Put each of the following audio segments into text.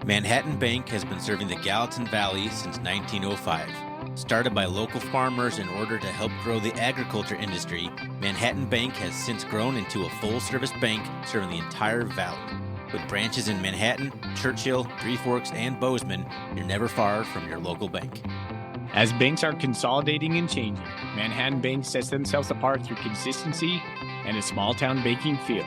Manhattan Bank has been serving the Gallatin Valley since 1905. Started by local farmers in order to help grow the agriculture industry, Manhattan Bank has since grown into a full-service bank serving the entire valley. With branches in Manhattan, Churchill, Three Forks, and Bozeman, you're never far from your local bank. As banks are consolidating and changing, Manhattan Bank sets themselves apart through consistency and a small-town banking feel.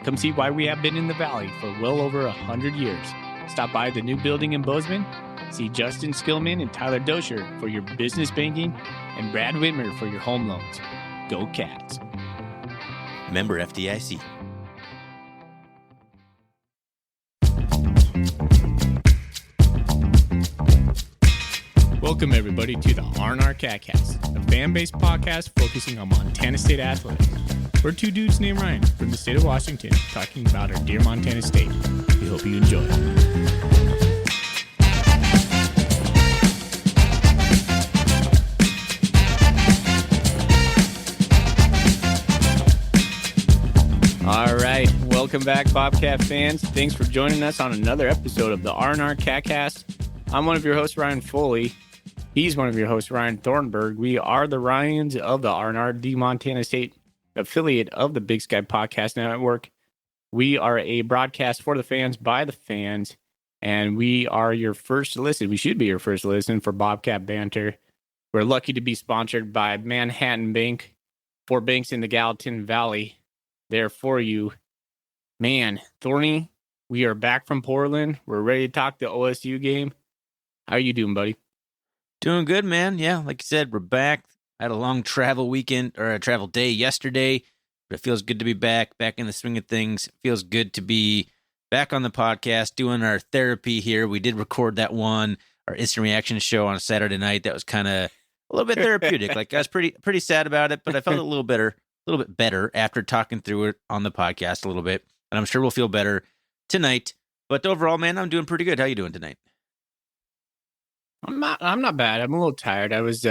Come see why we have been in the Valley for well over 100 years. Stop by the new building in Bozeman, see Justin Skillman and Tyler Dosher for your business banking, and Brad Whitmer for your home loans. Go Cats. Member FDIC. Welcome, everybody, to the R&R Catcast, a fan-based podcast focusing on Montana State athletics. We're two dudes named Ryan from the state of Washington talking about our dear Montana State. We hope you enjoy. All right, welcome back, Bobcat fans. Thanks for joining us on another episode of the R&R Catcast. I'm one of your hosts, Ryan Foley. He's one of your hosts, Ryan Thornburg. We are the Ryans of the R&R, the Montana State affiliate of the Big Sky Podcast Network. We are a broadcast for the fans, by the fans, and we are your first listen. We should be your first listen for Bobcat Banter. We're lucky to be sponsored by Manhattan Bank, 4 banks in the Gallatin Valley. There for you. Man, Thorny, we are back from Portland. We're ready to talk the OSU game. How are you doing, buddy? Doing good, man. Yeah, like you said, we're back. I had a long travel weekend, or a travel day yesterday, but it feels good to be back in the swing of things. It feels good to be back on the podcast, doing our therapy here. We did record that one, our instant reaction show on a Saturday night. That was kind of a little bit therapeutic. Like, I was pretty sad about it, but I felt a little bit better after talking through it on the podcast a little bit, and I'm sure we'll feel better tonight. But overall, man, I'm doing pretty good. How you doing tonight? I'm not bad. I'm a little tired. I was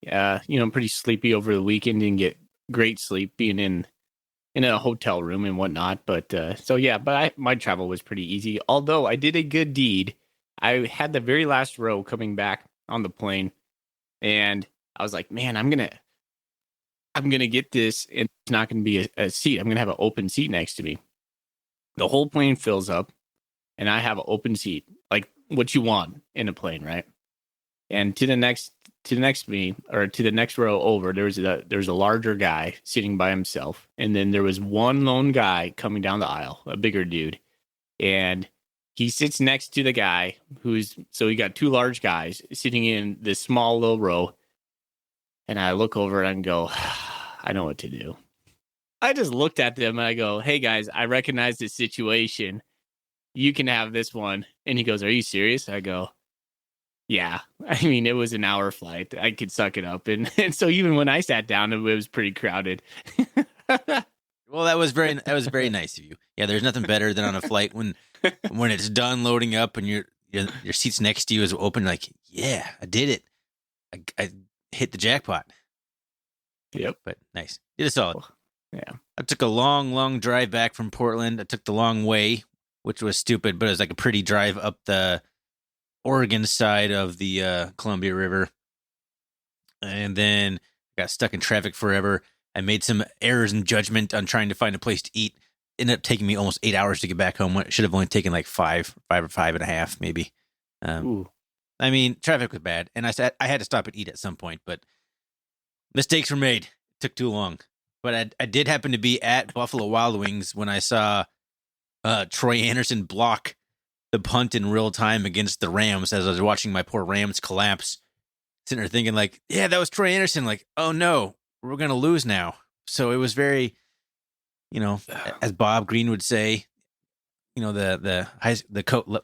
pretty sleepy over the weekend. Didn't get great sleep being in a hotel room and whatnot. But my travel was pretty easy. Although I did a good deed. I had the very last row coming back on the plane, and I was like, man, I'm gonna get this, and it's not gonna be a seat. I'm gonna have an open seat next to me. The whole plane fills up, and I have an open seat, like what you want in a plane, right? And to the next row over, there's a larger guy sitting by himself, and then there was one lone guy coming down the aisle, a bigger dude, and he sits next to the guy so you got 2 large guys sitting in this small little row, and I look over and go, I know what to do. I just looked at them and I go, hey guys, I recognize this situation. You can have this one. And he goes, are you serious? I go, yeah. I mean, it was an hour flight. I could suck it up. And so even when I sat down, it was pretty crowded. Well, that was very nice of you. Yeah, there's nothing better than on a flight when it's done loading up and your seat's next to you is open. Like, yeah, I did it. I hit the jackpot. Yep. But nice. Did a solid. Yeah. I took a long drive back from Portland. I took the long way, which was stupid, but it was like a pretty drive up the Oregon side of the Columbia River. And then got stuck in traffic forever. I made some errors in judgment on trying to find a place to eat. Ended up taking me almost 8 hours to get back home. It should have only taken like 5 or 5.5, maybe. I mean, traffic was bad, and I had to stop and eat at some point, but mistakes were made. It took too long. But I did happen to be at Buffalo Wild Wings when I saw Troy Anderson block the punt in real time against the Rams as I was watching my poor Rams collapse. Sitting there thinking like, yeah, that was Troy Anderson. Like, oh no, we're going to lose now. So it was very, as Bob Green would say, the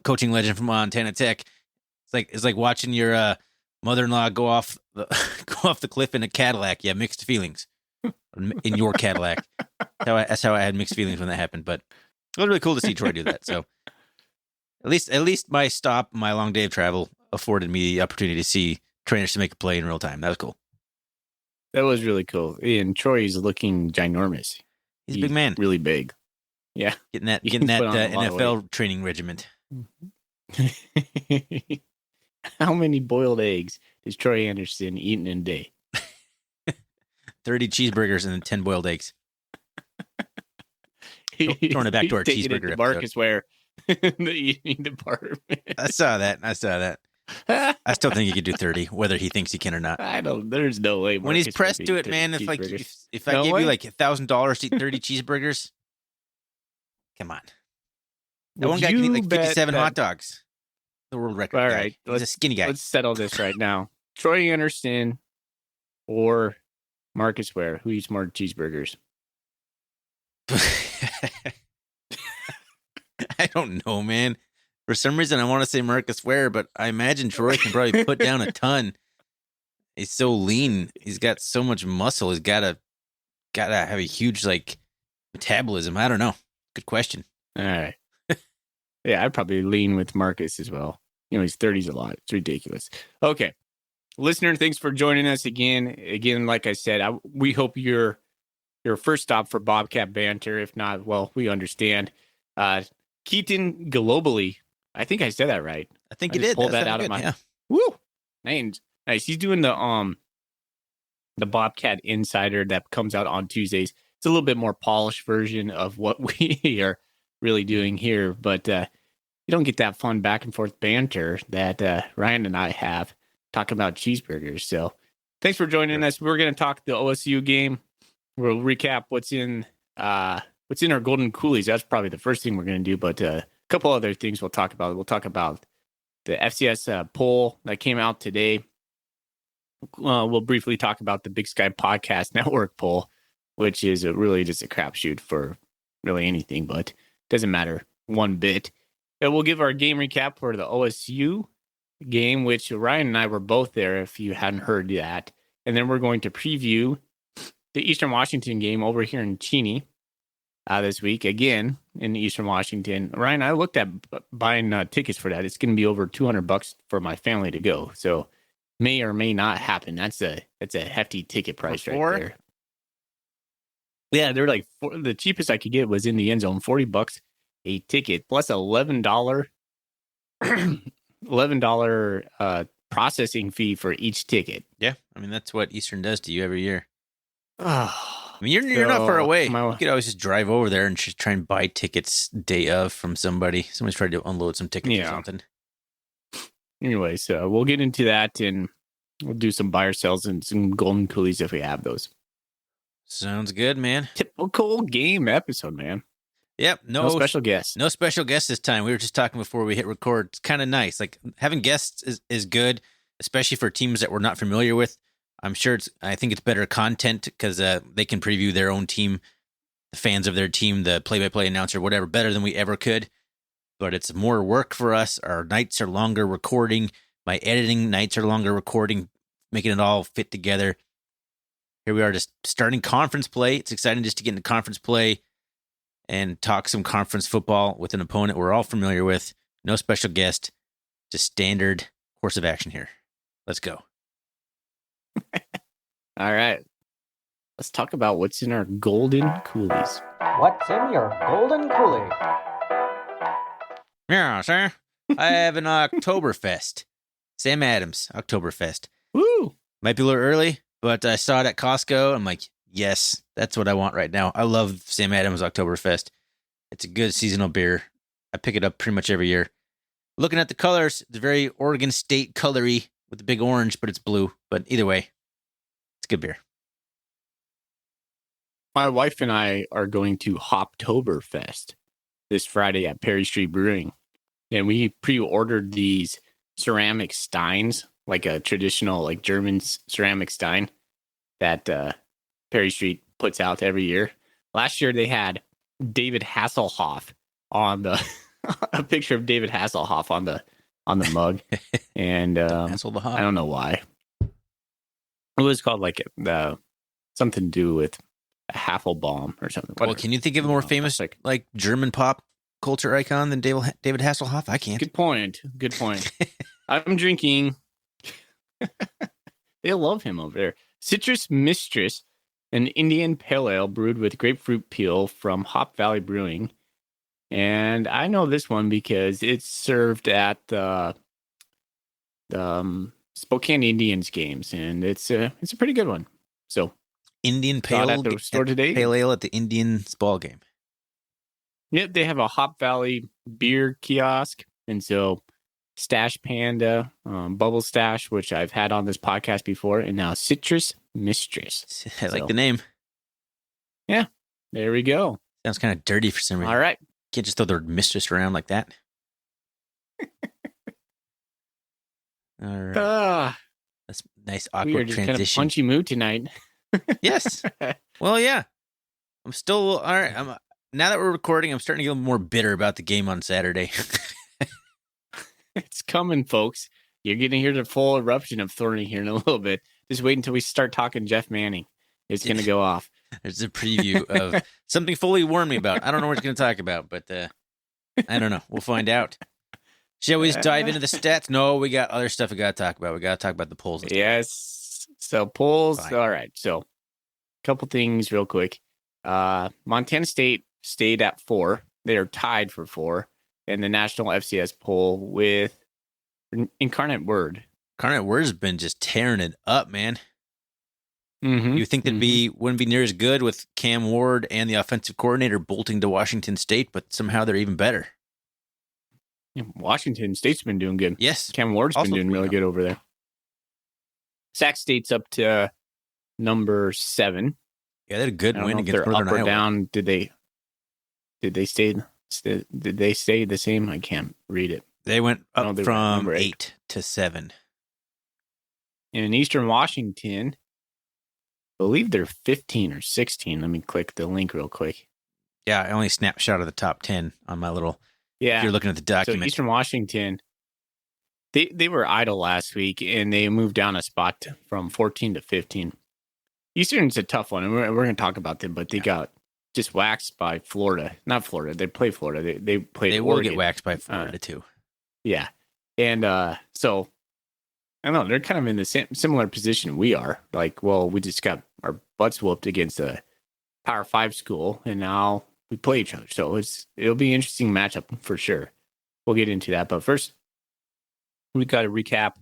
coaching legend from Montana Tech. It's like watching your mother-in-law go off the cliff in a Cadillac. Yeah, mixed feelings in your Cadillac. That's how I had mixed feelings when that happened. But it was really cool to see Troy do that. So at least my long day of travel afforded me the opportunity to see trainers to make a play in real time. That was cool. That was really cool. And Troy's looking ginormous. He's a big man. Really big. Yeah. Getting that NFL training regiment. How many boiled eggs is Troy Anderson eating in a day? 30 cheeseburgers and then 10 boiled eggs. Throwing it back to our Taking it cheeseburger to episode. Marcus Ware in the eating department. I saw that. I still think he could do 30, whether he thinks he can or not. There's no way. When he's Marcus pressed would to eat it, 30 man, cheeseburgers. if I No gave way? you like $1,000 to eat 30 cheeseburgers, come on. That Would one guy can eat you like bet 57 that- hot dogs. The world record All guy. right, He's a skinny guy. Let's settle this right now. Troy Anderson or Marcus Ware, who eats more cheeseburgers? I don't know, man. For some reason, I want to say Marcus Ware, but I imagine Troy can probably put down a ton. He's so lean. He's got so much muscle. He's gotta have a huge like metabolism. I don't know. Good question. All right. Yeah, I'd probably lean with Marcus as well. You know, he's 30s a lot. It's ridiculous. Okay. Listener, thanks for joining us again. Again, like I said, we hope you're your first stop for Bobcat banter. If not, well, we understand. Keaton globally. I think I said that right. I think I you just did. pulled That that out sounded of my good, Woo! Nice. He's doing the Bobcat Insider that comes out on Tuesdays. It's a little bit more polished version of what we are really doing here, but you don't get that fun back and forth banter that Ryan and I have talking about cheeseburgers. So thanks for joining us. We're going to talk the OSU game. We'll recap what's in our golden coolies. That's probably the first thing we're going to do, but a couple other things we'll talk about. We'll talk about the FCS poll that came out today. We'll briefly talk about the Big Sky Podcast Network poll, which is really just a crapshoot for really anything, but doesn't matter one bit. And we'll give our game recap for the OSU game, which Ryan and I were both there if you hadn't heard that. And then we're going to preview the Eastern Washington game over here in Cheney this week, again in Eastern Washington. Ryan, I looked at buying tickets for that. It's going to be over $200 for my family to go. So may or may not happen. That's a hefty ticket price right there. Yeah, they're like the cheapest I could get was in the end zone, $40 a ticket plus $11 processing fee for each ticket. Yeah, I mean that's what Eastern does to you every year. I mean, you're not far away. You could always just drive over there and just try and buy tickets day of from somebody. Somebody's trying to unload some tickets or something. Anyway, so we'll get into that and we'll do some buyer sales and some golden coolies if we have those. Sounds good, man. Typical game episode, man. Yep. No special guests. No special guests this time. We were just talking before we hit record. It's kind of nice. Like having guests is good, especially for teams that we're not familiar with. I think it's better content because they can preview their own team, the fans of their team, the play-by-play announcer, whatever, better than we ever could. But it's more work for us. Our nights are longer recording. My editing nights are longer recording, making it all fit together. Here we are just starting conference play. It's exciting just to get into conference play and talk some conference football with an opponent we're all familiar with. No special guest, just standard course of action here. Let's go. All right. Let's talk about what's in our golden coolies. What's in your golden coolie? Yeah, sir. I have an Oktoberfest. Sam Adams, Oktoberfest. Woo! Might be a little early, but I saw it at Costco. I'm like, yes, that's what I want right now. I love Sam Adams Oktoberfest. It's a good seasonal beer. I pick it up pretty much every year. Looking at the colors, it's very Oregon State colory with the big orange, but it's blue. But either way, it's good beer. My wife and I are going to Hoptoberfest this Friday at Perry Street Brewing. And we pre-ordered these ceramic steins, like a traditional like German ceramic stein that Perry Street puts out every year. Last year they had David Hasselhoff on the a picture of David Hasselhoff on the mug. And I don't know why. It was called like something to do with a Hasselbaum or something. Well, can you think of a more famous like German pop culture icon than David Hasselhoff? I can't. Good point. I'm drinking. They love him over there. Citrus Mistress, an Indian pale ale brewed with grapefruit peel from Hop Valley Brewing. And I know this one because it's served at the Spokane Indians games, and it's a pretty good one. So Indian saw it Pale at the store today. Pale Ale at the Indians ball game. Yep, they have a Hop Valley beer kiosk, and so Stash Panda, Bubble Stash, which I've had on this podcast before, and now Citrus Mistress. I like the name. Yeah, there we go. Sounds kind of dirty for some reason. All right. Can't just throw the mistress around like that. All right. That's a nice We are awkward just kind of transition. punchy mood tonight. Yes. Well, yeah. I'm still all right. Now that we're recording, I'm starting to get a little more bitter about the game on Saturday. It's coming, folks. You're going to hear the full eruption of Thorny here in a little bit. Just wait until we start talking Jeff Manning. It's going to go off. There's a preview of something Foley warned me about. I don't know what he's going to talk about, but I don't know. We'll find out. Shall we just dive into the stats? No, we got other stuff we got to talk about. We got to talk about the polls. Yes. So polls. Fine. All right. So a couple things real quick. Montana State stayed at 4. They are tied for 4 in the national FCS poll with Incarnate Word. Incarnate Word's been just tearing it up, man. Mm-hmm. You think wouldn't be near as good with Cam Ward and the offensive coordinator bolting to Washington State, but somehow they're even better. Yeah, Washington State's been doing good. Yes. Cam Ward's Also been doing really good over there. Sac State's up to number 7. Yeah, they had a good I don't win know if against they're Northern up or Iowa. down. Did they stay the same? I can't read it. They went No, up they were from number 8 to 7. In Eastern Washington, I believe they're 15 or 16. Let me click the link real quick. Yeah, I only snapshot of the top 10 on my little. Yeah. If you're looking at the So document. Eastern Washington, they were idle last week, and they moved down a spot from 14 to 15. Eastern's a tough one, and we're going to talk about them, but they got just waxed by Florida. Not Florida. They play Florida. They played They will Oregon. get waxed by Florida, too. Yeah. And so, I don't know. They're kind of in the similar position we are. Like, well, we just got our butts whooped against a Power 5 school, and now we play each other. So it'll be an interesting matchup for sure. We'll get into that. But first, we got to recap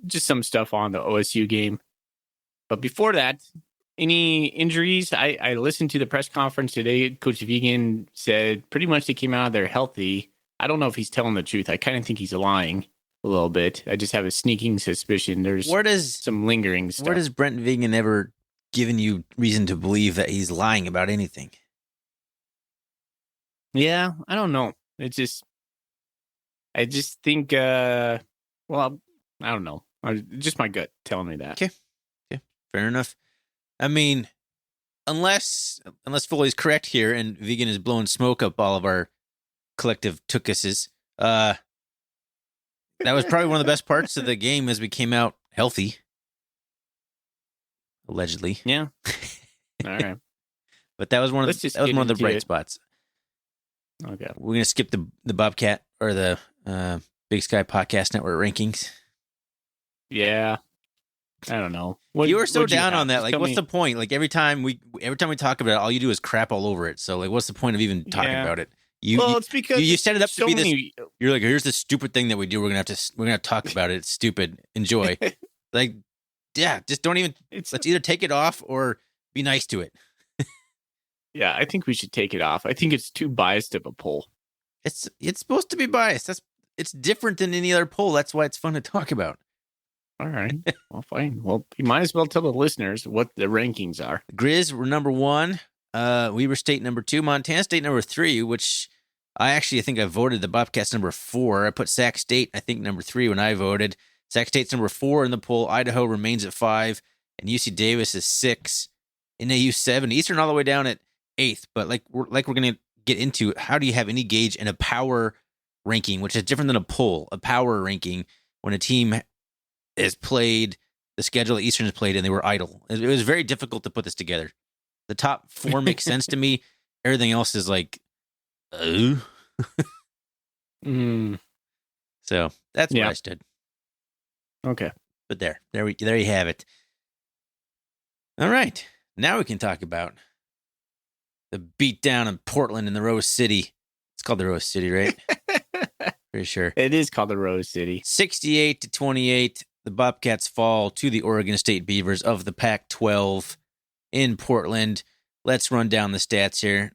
just some stuff on the OSU game. But before that, any injuries? I listened to the press conference today. Coach Vegan said pretty much they came out of there healthy. I don't know if he's telling the truth. I kind of think he's lying a little bit. I just have a sneaking suspicion there's some lingering stuff. Where does Brent Vegan ever given you reason to believe that he's lying about anything? Yeah, I don't know. I just think, well, I don't know. Just my gut telling me that. Okay. Fair enough. I mean, unless Foley's correct here and Vegan is blowing smoke up all of our collective tookuses, that was probably one of the best parts of the game as we came out healthy. Allegedly. Yeah. All right. But that was one of the bright spots. Okay. We're gonna skip the Bobcat or the Big Sky Podcast Network rankings. Yeah. I don't know. You were so down on that. Like, what's the point? Like every time we talk about it, all you do is crap all over it. So, like, what's the point of even talking about it? It's because you set it up to be this. many... You're like, here's the stupid thing that we do. We're gonna talk about it. It's stupid. Enjoy. Like, yeah, just don't even. Let's either take it off or be nice to it. Yeah, I think we should take it off. I think it's too biased of a poll. It's supposed to be biased. It's different than any other poll. That's why it's fun to talk about. All right. Well, fine. Well, you might as well tell the listeners what the rankings are. Grizz were number 1. Weber State number 2. Montana State number 3, which I think I voted the Bobcats number 4. I put Sac State, I think, number 3 when I voted. Sac State's number 4 in the poll. Idaho remains at 5. And UC Davis is 6. NAU 7. Eastern all the way down at 8th. But like we're going to get into, how do you have any gauge in a power ranking, which is different than a poll, a power ranking, when a team has played the schedule that Eastern has played and they were idle. It was very difficult to put this together. The top 4 makes sense to me. Everything else is like, So that's where I stood. Okay. But there you have it. All right. Now we can talk about The beatdown in Portland in the Rose City. It's called the Rose City, right? Pretty sure. It is called the Rose City. 68-28. The Bobcats fall to the Oregon State Beavers of the Pac-12 in Portland. Let's run down the stats here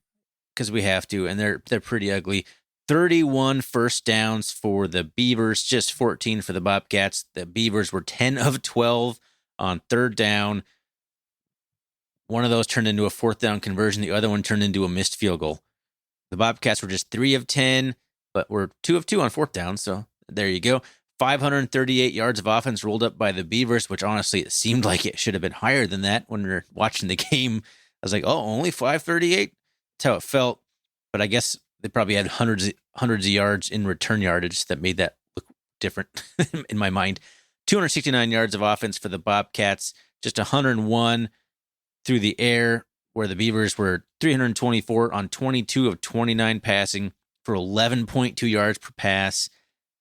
because we have to, and they're pretty ugly. 31 first downs for the Beavers, just 14 for the Bobcats. The Beavers were 10 of 12 on third down. One of those turned into a fourth down conversion. The other one turned into a missed field goal. The Bobcats were just 3 of 10, but were 2 of 2 on fourth down. So there you go. 538 yards of offense rolled up by the Beavers, which honestly, it seemed like it should have been higher than that when we were watching the game. I was like, oh, only 538? That's how it felt. But I guess they probably had hundreds of yards in return yardage that made that look different in my mind. 269 yards of offense for the Bobcats, just 101 through the air, where the Beavers were 324 on 22 of 29 passing for 11.2 yards per pass,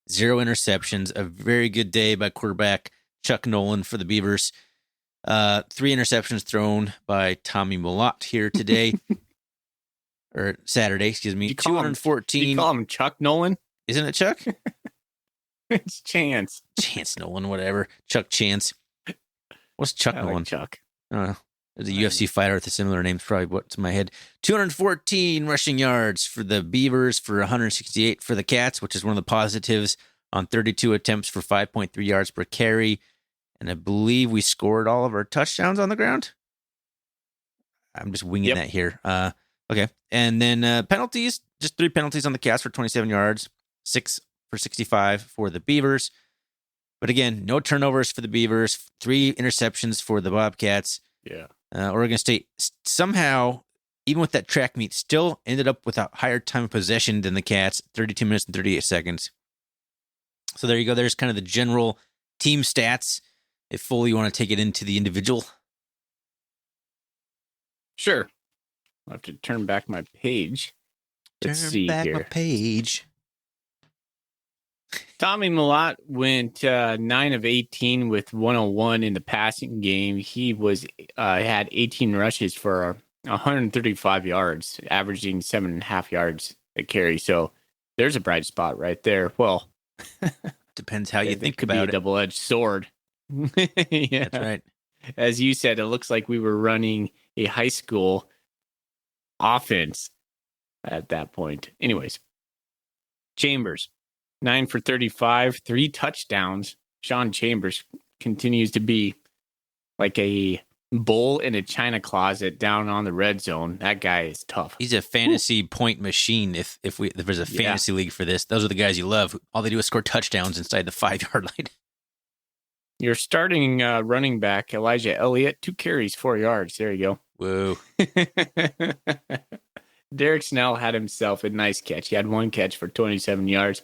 0 interceptions. A very good day by quarterback Chuck Nolan for the Beavers. 3 interceptions thrown by Tommy Mellott here today. Or Saturday, excuse me. 214. You call him Chuck Nolan? Isn't it Chuck? It's Chance. Chance Nolan, whatever. Chuck Chance. What's Chuck I Nolan? like Chuck. I don't know. There's a UFC fighter with a similar name. It's probably what's in my head. 214 rushing yards for the Beavers, for 168 for the Cats, which is one of the positives, on 32 attempts for 5.3 yards per carry. And I believe we scored all of our touchdowns on the ground. I'm just winging that here. Okay. And then penalties, just 3 penalties on the Cats for 27 yards, 6 for 65 for the Beavers. But again, no turnovers for the Beavers, 3 interceptions for the Bobcats. Yeah. Oregon State somehow, even with that track meet, still ended up with a higher time of possession than the Cats, 32 minutes and 38 seconds. So there you go. There's kind of the general team stats. If fully you want to take it into the individual. Sure. I'll have to turn back my page. Let's see back here. my page. Tommy Mellott went 9 of 18 with 101 in the passing game. He had 18 rushes for 135 yards, averaging 7.5 yards a carry. So there's a bright spot right there. Well, depends how you think could about be it. A double-edged sword. Yeah. That's right. As you said, it looks like we were running a high school offense at that point. Anyways, Chambers, 9 for 35, 3 touchdowns. Sean Chambers continues to be like a bull in a china closet down on the red zone. That guy is tough. He's a fantasy point machine. If there's a fantasy league for this, those are the guys you love. All they do is score touchdowns inside the 5-yard line. Your starting running back, Elijah Elliott, 2 carries, 4 yards. There you go. Whoa. Derek Snell had himself a nice catch. He had 1 catch for 27 yards.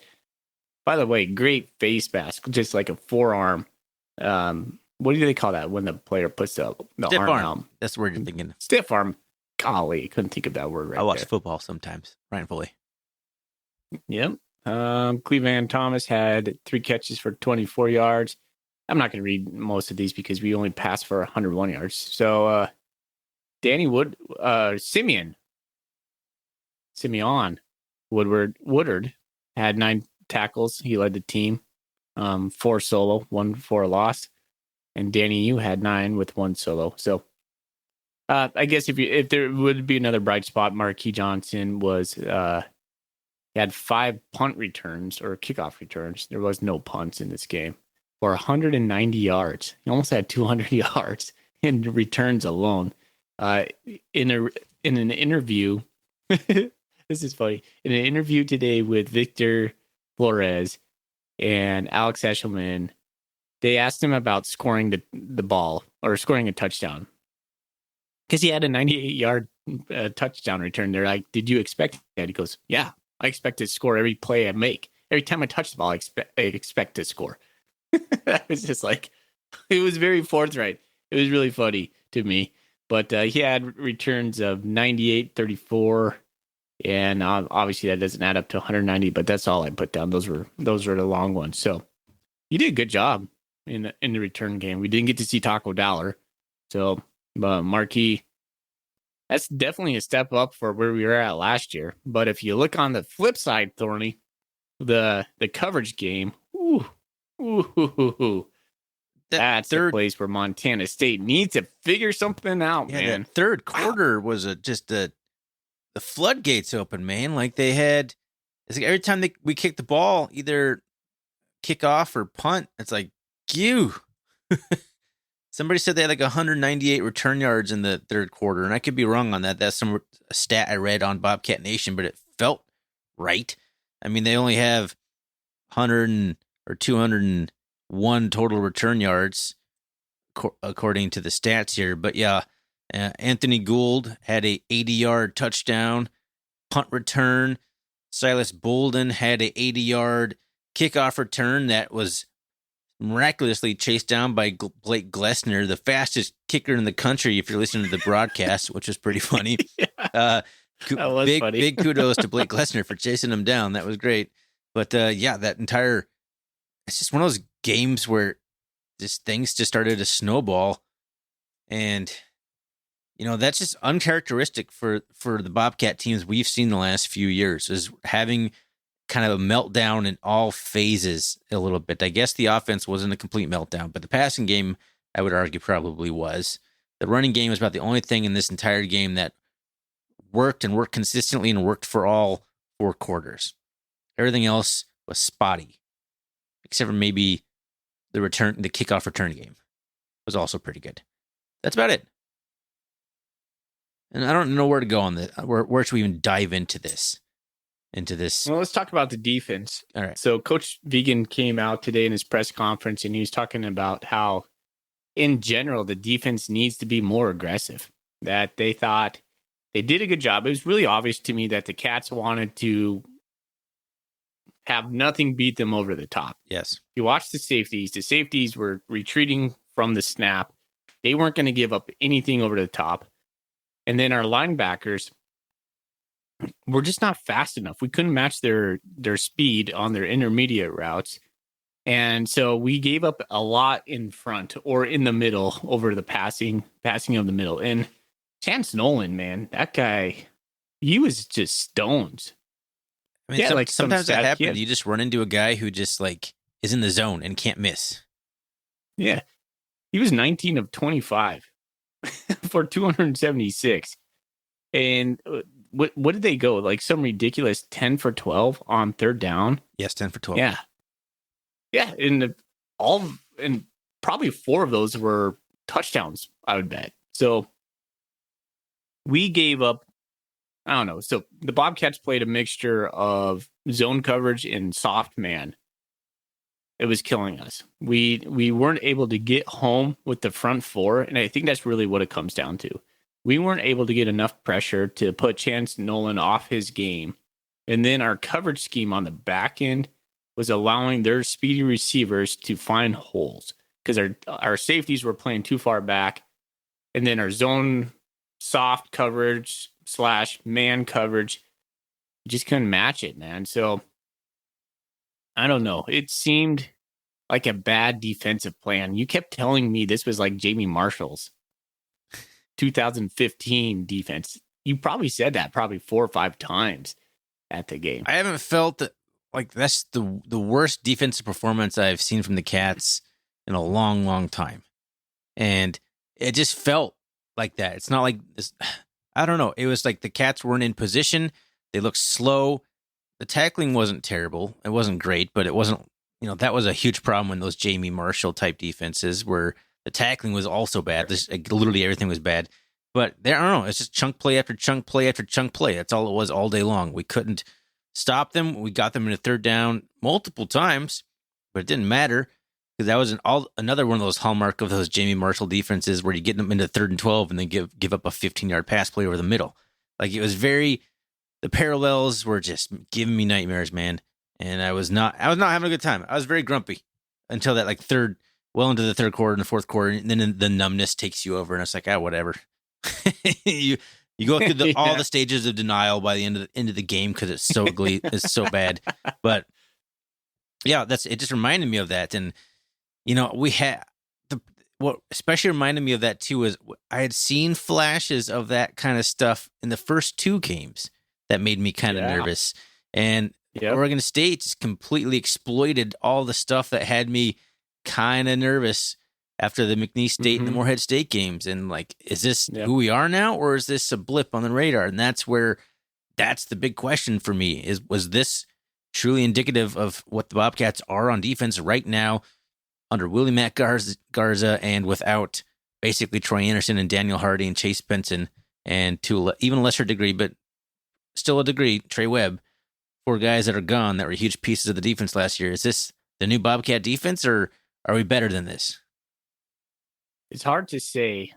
By the way, great face mask, just like a forearm. What do they call that when the player puts the Stiff arm arm. out? That's the word you're thinking. Stiff arm. Golly, couldn't think of that word right I watch there. football sometimes. Ryan Foley. Yep. Cleveland Thomas had 3 catches for 24 yards. I'm not going to read most of these because we only passed for 101 yards. So, Danny Simeon Woodard had 9 tackles. He led the team. 4 solo, 1 for a loss. And Danny Yu had 9 with 1 solo. So, I guess if there would be another bright spot, Marquis Johnson he had 5 punt returns or kickoff returns. There was no punts in this game for 190 yards. He almost had 200 yards in returns alone. In an interview, this is funny. In an interview today with Victor Flores and Alex Eshelman, they asked him about scoring the ball or scoring a touchdown because he had a 98-yard touchdown return. They're like, "Did you expect that?" He goes, "Yeah, I expect to score every play I make. Every time I touch the ball, I expect to score." That was just like, it was very forthright. It was really funny to me. But he had returns of 98, 34, and obviously that doesn't add up to 190. But that's all I put down. Those were the long ones. So you did a good job in the return game. We didn't get to see Taco Dollar, so Marquis That's definitely a step up for where we were at last year. But if you look on the flip side, Thorny, the coverage game, that's the place where Montana State needs to figure something out, man. That third quarter was just the floodgates open, man. Like they had, it's like every time we kicked the ball, either kick off or punt, it's like, you. Somebody said they had like 198 return yards in the third quarter, and I could be wrong on that. That's some stat I read on Bobcat Nation, but it felt right. I mean, they only have 201 total return yards, according to the stats here. But yeah, Anthony Gould had a 80-yard touchdown, punt return. Silas Bolden had a 80-yard kickoff return that was miraculously chased down by Blake Glessner, the fastest kicker in the country, if you're listening to the broadcast, which was pretty funny. That was funny. Big kudos to Blake Glessner for chasing him down. That was great. But yeah, it's just one of those games where just things just started to snowball. And, that's just uncharacteristic for the Bobcat teams we've seen the last few years, is having kind of a meltdown in all phases a little bit. I guess the offense wasn't a complete meltdown, but the passing game, I would argue, probably was. The running game was about the only thing in this entire game that worked consistently and worked for all 4 quarters. Everything else was spotty, except for maybe the kickoff return game was also pretty good. That's about it. And I don't know where to go on this. Where should we even dive into this? Well, let's talk about the defense. All right. So Coach Vigen came out today in his press conference, and he was talking about how, in general, the defense needs to be more aggressive. That they thought they did a good job. It was really obvious to me that the Cats wanted to have nothing beat them over the top. Yes. You watch the safeties were retreating from the snap. They weren't going to give up anything over the top. And then our linebackers were just not fast enough. We couldn't match their speed on their intermediate routes. And so we gave up a lot in front or in the middle over the passing of the middle. And Chance Nolan, man, that guy, he was just stones. I mean, sometimes that happens. You just run into a guy who just is in the zone and can't miss. Yeah. He was 19 of 25 for 276. And what did they go? Like some ridiculous 10 for 12 on third down? Yes, 10 for 12. Yeah. Yeah. And probably 4 of those were touchdowns, I would bet. So we gave up, I don't know. So the Bobcats played a mixture of zone coverage and soft man. It was killing us. We weren't able to get home with the front 4. And I think that's really what it comes down to. We weren't able to get enough pressure to put Chance Nolan off his game. And then our coverage scheme on the back end was allowing their speedy receivers to find holes because our safeties were playing too far back. And then our zone soft coverage / man coverage, just couldn't match it, man. So I don't know. It seemed like a bad defensive plan. You kept telling me this was like Jamie Marshall's 2015 defense. You probably said that 4 or 5 times at the game. I haven't felt that that's the worst defensive performance I've seen from the Cats in a long, long time. And it just felt like that. It's not like this. I don't know. It was like the Cats weren't in position. They looked slow. The tackling wasn't terrible. It wasn't great, but it wasn't, that was a huge problem in those Jamie Marshall type defenses where the tackling was also bad. Literally everything was bad. But I don't know. It's just chunk play after chunk play after chunk play. That's all it was all day long. We couldn't stop them. We got them in a third down multiple times, but it didn't matter because that was another one of those hallmark of those Jamie Marshall defenses where you get them into 3rd and 12 and then give up a 15-yard pass play over the middle. It was the parallels were just giving me nightmares, man. And I was not having a good time. I was very grumpy until that well into the 3rd quarter and the 4th quarter, and then the numbness takes you over, and it's like, whatever. you go through all the stages of denial by the end of the game because it's so ugly, it's so bad. But yeah, it just reminded me of that. And we had what especially reminded me of that too is I had seen flashes of that kind of stuff in the first 2 games that made me kind of nervous. And Yep. Oregon State just completely exploited all the stuff that had me kind of nervous after the McNeese State and the Morehead State games. And like, is this who we are now, or is this a blip on the radar? And that's the big question for me was this truly indicative of what the Bobcats are on defense right now under Willie Matt Garza and without basically Troy Anderson and Daniel Hardy and Chase Benson and to even a lesser degree, but still a degree, Trey Webb, 4 guys that are gone that were huge pieces of the defense last year. Is this the new Bobcat defense, or are we better than this? It's hard to say.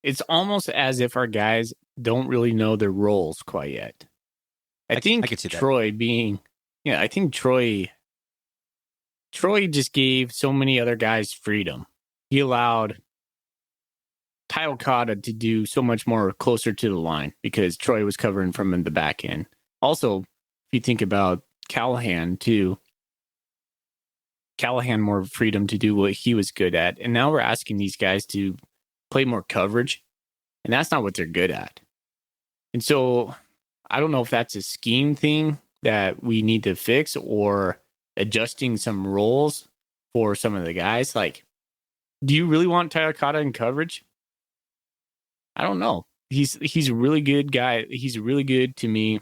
It's almost as if our guys don't really know their roles quite yet. I think could see that. I think Troy just gave so many other guys freedom. He allowed Ty Okada to do so much more closer to the line because Troy was covering from in the back end. Also, if you think about Callahan too, Callahan more freedom to do what he was good at. And now we're asking these guys to play more coverage, and that's not what they're good at. And so I don't know if that's a scheme thing that we need to fix or adjusting some roles for some of the guys. Like, do you really want Ty Okada in coverage? I don't know. He's a really good guy. He's really good to me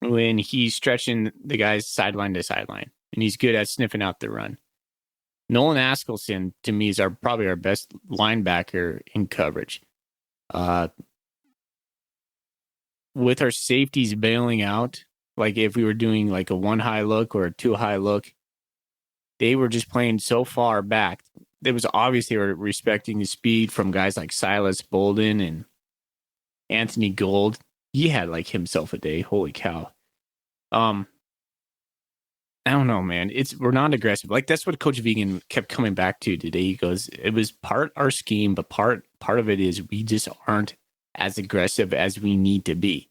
when he's stretching the guys sideline to sideline, and he's good at sniffing out the run. Nolan Askelson, to me, is probably our best linebacker in coverage. With our safeties bailing out, like if we were doing like a 1 high look or a 2 high look, they were just playing so far back. It was obvious they were respecting the speed from guys like Silas Bolden and Anthony Gold. He had like himself a day. Holy cow. I don't know, man. We're not aggressive. Like that's what Coach Vegan kept coming back to today. He goes, it was part our scheme, but part of it is we just aren't as aggressive as we need to be.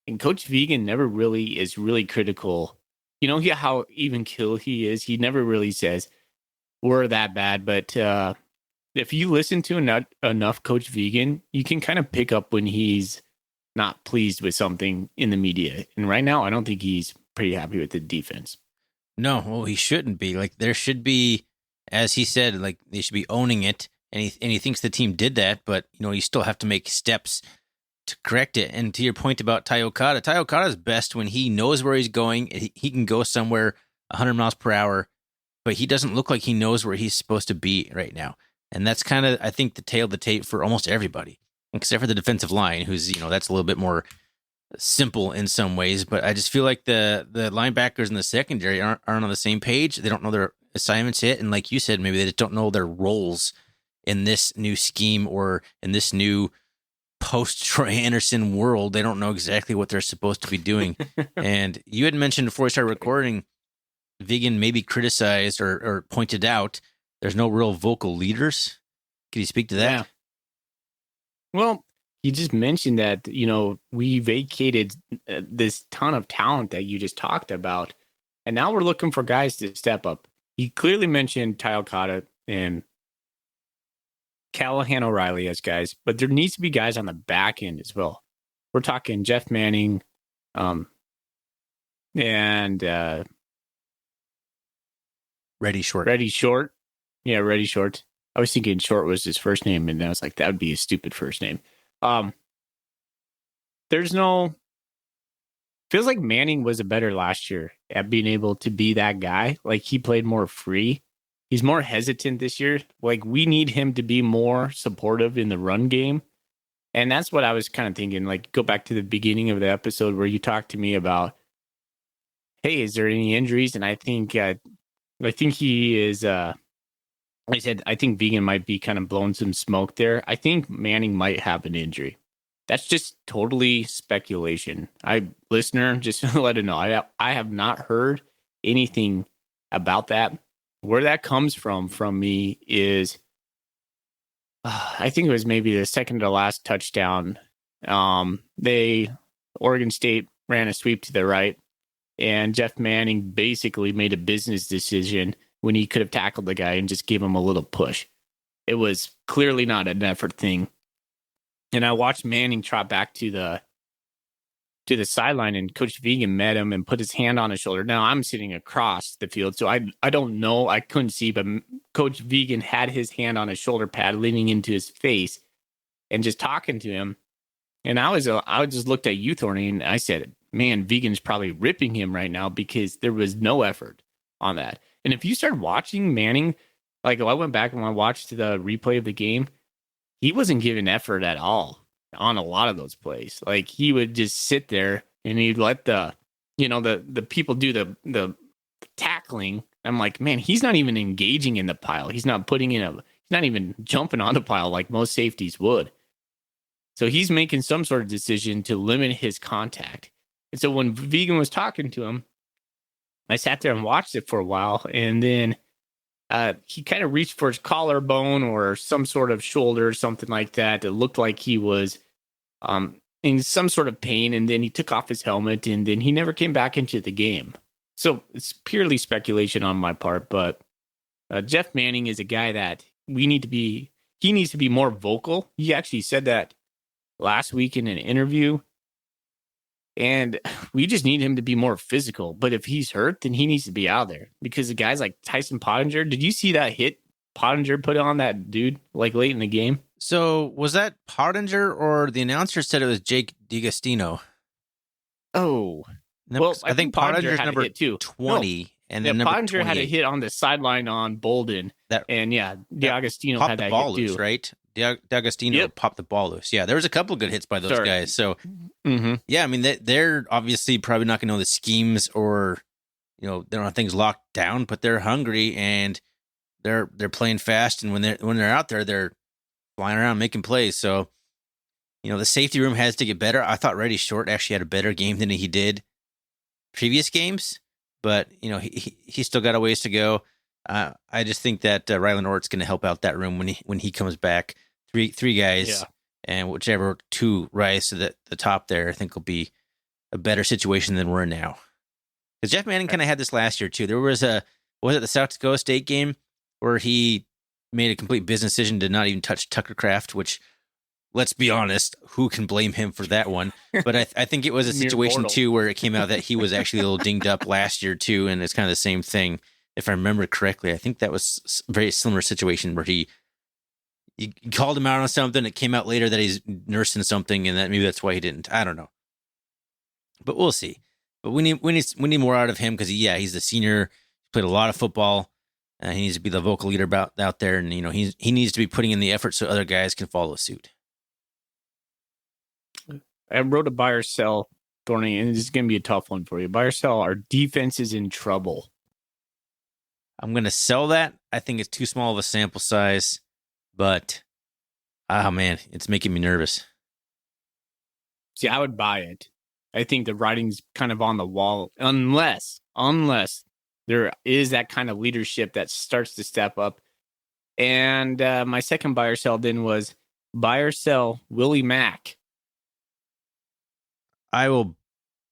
And Coach Vegan never really is really critical. You know how even kill he is. He never really says we're that bad. But if you listen to enough Coach Vegan, you can kind of pick up when he's not pleased with something in the media. And right now, I don't think he's pretty happy with the defense. No, well, he shouldn't be. Like there should be, as he said, like they should be owning it. And he thinks the team did that, but you still have to make steps to correct it. And to your point about Ty Okada is best when he knows where he's going. He can go somewhere 100 miles per hour, but he doesn't look like he knows where he's supposed to be right now. And that's kind of, I think, the tail of the tape for almost everybody, except for the defensive line, who's, that's a little bit more simple in some ways. But I just feel like the linebackers in the secondary aren't on the same page. They don't know their assignments yet. And like you said, maybe they just don't know their roles in this new scheme or in this new post Troy Anderson world. They don't know exactly what they're supposed to be doing. And you had mentioned before we started recording, Vegan maybe criticized or pointed out there's no real vocal leaders. Could you speak to that? Yeah. Well, you just mentioned that, we vacated this ton of talent that you just talked about. And now we're looking for guys to step up. He clearly mentioned Ty Okada and Callahan O'Reilly as guys, but there needs to be guys on the back end as well. We're talking Jeff Manning, and Reddy Short. Yeah, Reddy Short. I was thinking Short was his first name, and I was like, that would be a stupid first name. Feels like Manning was a better last year at being able to be that guy. Like he played more free. He's more hesitant this year. Like we need him to be more supportive in the run game. And that's what I was kind of thinking. Like go back to the beginning of the episode where you talked to me about, hey, is there any injuries? And I think he is, I said, I think Vegan might be kind of blowing some smoke there. I think Manning might have an injury. That's just totally speculation. Listener, just let it know. I have not heard anything about that. Where that comes from me is, I think it was maybe the second to last touchdown. Oregon State ran a sweep to the right, and Jeff Manning basically made a business decision when he could have tackled the guy and just gave him a little push. it was clearly not an effort thing. And I watched Manning trot back to the sideline, and Coach Vegan met him and put his hand on his shoulder. Now I'm sitting across the field, so I don't know. I couldn't see, but Coach Vegan had his hand on his shoulder pad leaning into his face and just talking to him. And I just looked at you, Thorny, and I said, man, Vegan's probably ripping him right now because there was no effort on that. And if you start watching Manning, like I went back and I watched the replay of the game, he wasn't giving effort at all on a lot of those plays. Like he would just sit there and he'd let the people do the tackling. I'm like, man, he's not even engaging in the pile. He's not he's not even jumping on the pile like most safeties would. So he's making some sort of decision to limit his contact. And so when Vegan was talking to him, I sat there and watched it for a while, and then he kind of reached for his collarbone or some sort of shoulder or something like that. It looked like he was in some sort of pain, and then he took off his helmet, and then he never came back into the game. So it's purely speculation on my part, but Jeff Manning is a guy that he needs to be more vocal. He actually said that last week in an interview, and we just need him to be more physical. But if he's hurt, then he needs to be out there, because the guys like Tyson Pottinger, did you see that hit Pottinger put on that dude like late in the game? So was that Pottinger, or the announcer said it was Jake DeAgostino? Oh, No, well, I think Pottinger Pottinger's had a number hit too. 20, and then number Pottinger 28. had a hit on the sideline on Bolden, and DeAgostino popped had the that ball hit loose, too. right? DeAgostino popped the ball loose. Yeah, there was a couple of good hits by those guys. So, yeah, I mean, they're obviously probably not going to know the schemes, or they don't have things locked down, but they're hungry and they're playing fast. And when they're out there, they're flying around making plays. So, the safety room has to get better. I thought Reddy Short actually had a better game than he did previous games, but he still got a ways to go. I just think that Ryland Ort's going to help out that room when he comes back. Three guys, and whichever two rise to the top there, I think will be a better situation than we're in now. Because Jeff Manning kind of had this last year too. There was the South Dakota State game where he made a complete business decision to not even touch Tucker Kraft, which, let's be honest, who can blame him for that one? But I think it was a situation too where it came out that he was actually a little dinged up last year too, and it's kind of the same thing. If I remember correctly, I think that was a very similar situation where he called him out on something. It came out later that he's nursing something, and that maybe that's why he didn't. I don't know, but we'll see. But we need more out of him, because he's the senior. He played a lot of football. He needs to be the vocal leader out there, and he needs to be putting in the effort so other guys can follow suit. I wrote a buy or sell, Thorny, and this is going to be a tough one for you. Buy or sell, our defense is in trouble. I'm going to sell that. I think it's too small of a sample size, but, oh man, it's making me nervous. See, I would buy it. I think the writing's kind of on the wall, unless there is that kind of leadership that starts to step up. And my second buy or sell then was buy or sell Willie Mack. I will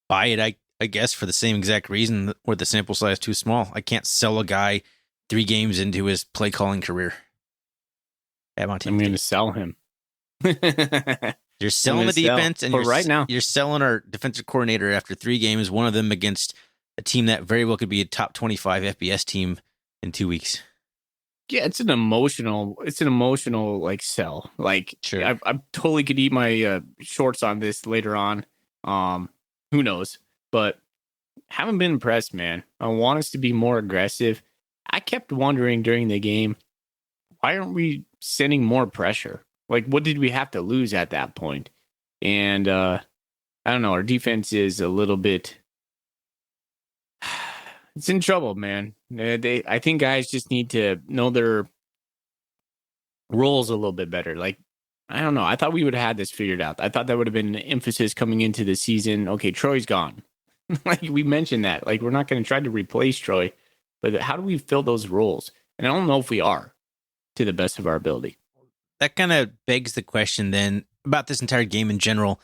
buy it, I guess, for the same exact reason, where the sample size is too small. I can't sell a guy 3 games into his play calling career. I'm going to sell him. You're selling the defense, and right now you're selling our defensive coordinator after 3 games, one of them against a team that very well could be a top 25 FBS team in 2 weeks. Yeah, it's an emotional like sell. Like, sure, I totally could eat my shorts on this later on. Who knows? But haven't been impressed, man. I want us to be more aggressive. I kept wondering during the game, why aren't we sending more pressure? Like, what did we have to lose at that point? And I don't know. Our defense is a little bit. It's in trouble, man. I think guys just need to know their roles a little bit better. Like, I don't know. I thought we would have had this figured out. I thought that would have been an emphasis coming into the season. Okay, Troy's gone. Like, we mentioned that. Like, we're not going to try to replace Troy, but how do we fill those roles? And I don't know if we are, to the best of our ability. That kind of begs the question then about this entire game in general.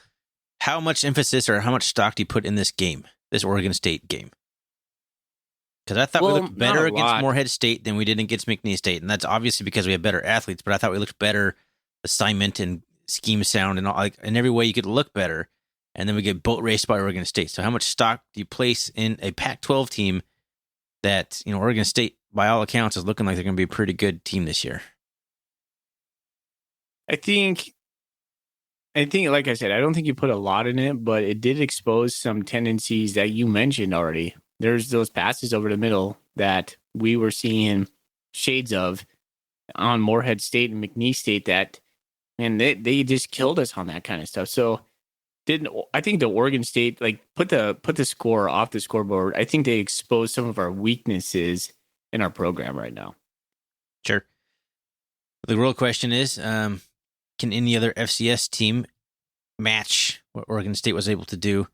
How much emphasis or how much stock do you put in this game, this Oregon State game? Because I thought we looked not better a against lot. Morehead State than we did against McNeese State. And that's obviously because we have better athletes, but I thought we looked better assignment and scheme sound and all, like in every way you could look better. And then we get boat raced by Oregon State. So how much stock do you place in a Pac-12 team that, Oregon State, by all accounts, is looking like they're going to be a pretty good team this year? I think, like I said, I don't think you put a lot in it, but it did expose some tendencies that you mentioned already. There's those passes over the middle that we were seeing shades of on Morehead State and McNeese State that, and they just killed us on that kind of stuff. So I think the Oregon State, like, put the score off the scoreboard. I think they exposed some of our weaknesses in our program right now. Sure. The real question is, can any other FCS team match what Oregon State was able to do?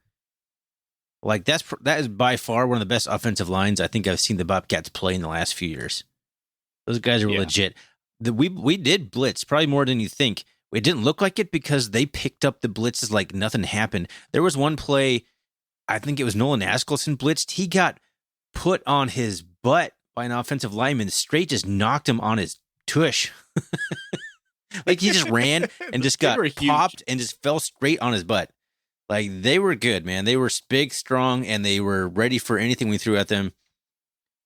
Like, that is by far one of the best offensive lines I think I've seen the Bobcats play in the last few years. Those guys are legit. We did blitz probably more than you think. It didn't look like it because they picked up the blitzes like nothing happened. There was one play, I think it was Nolan Askelson blitzed. He got put on his butt by an offensive lineman. Straight just knocked him on his tush. Like, he just ran and just got popped and just fell straight on his butt. Like, they were good, man. They were big, strong, and they were ready for anything we threw at them.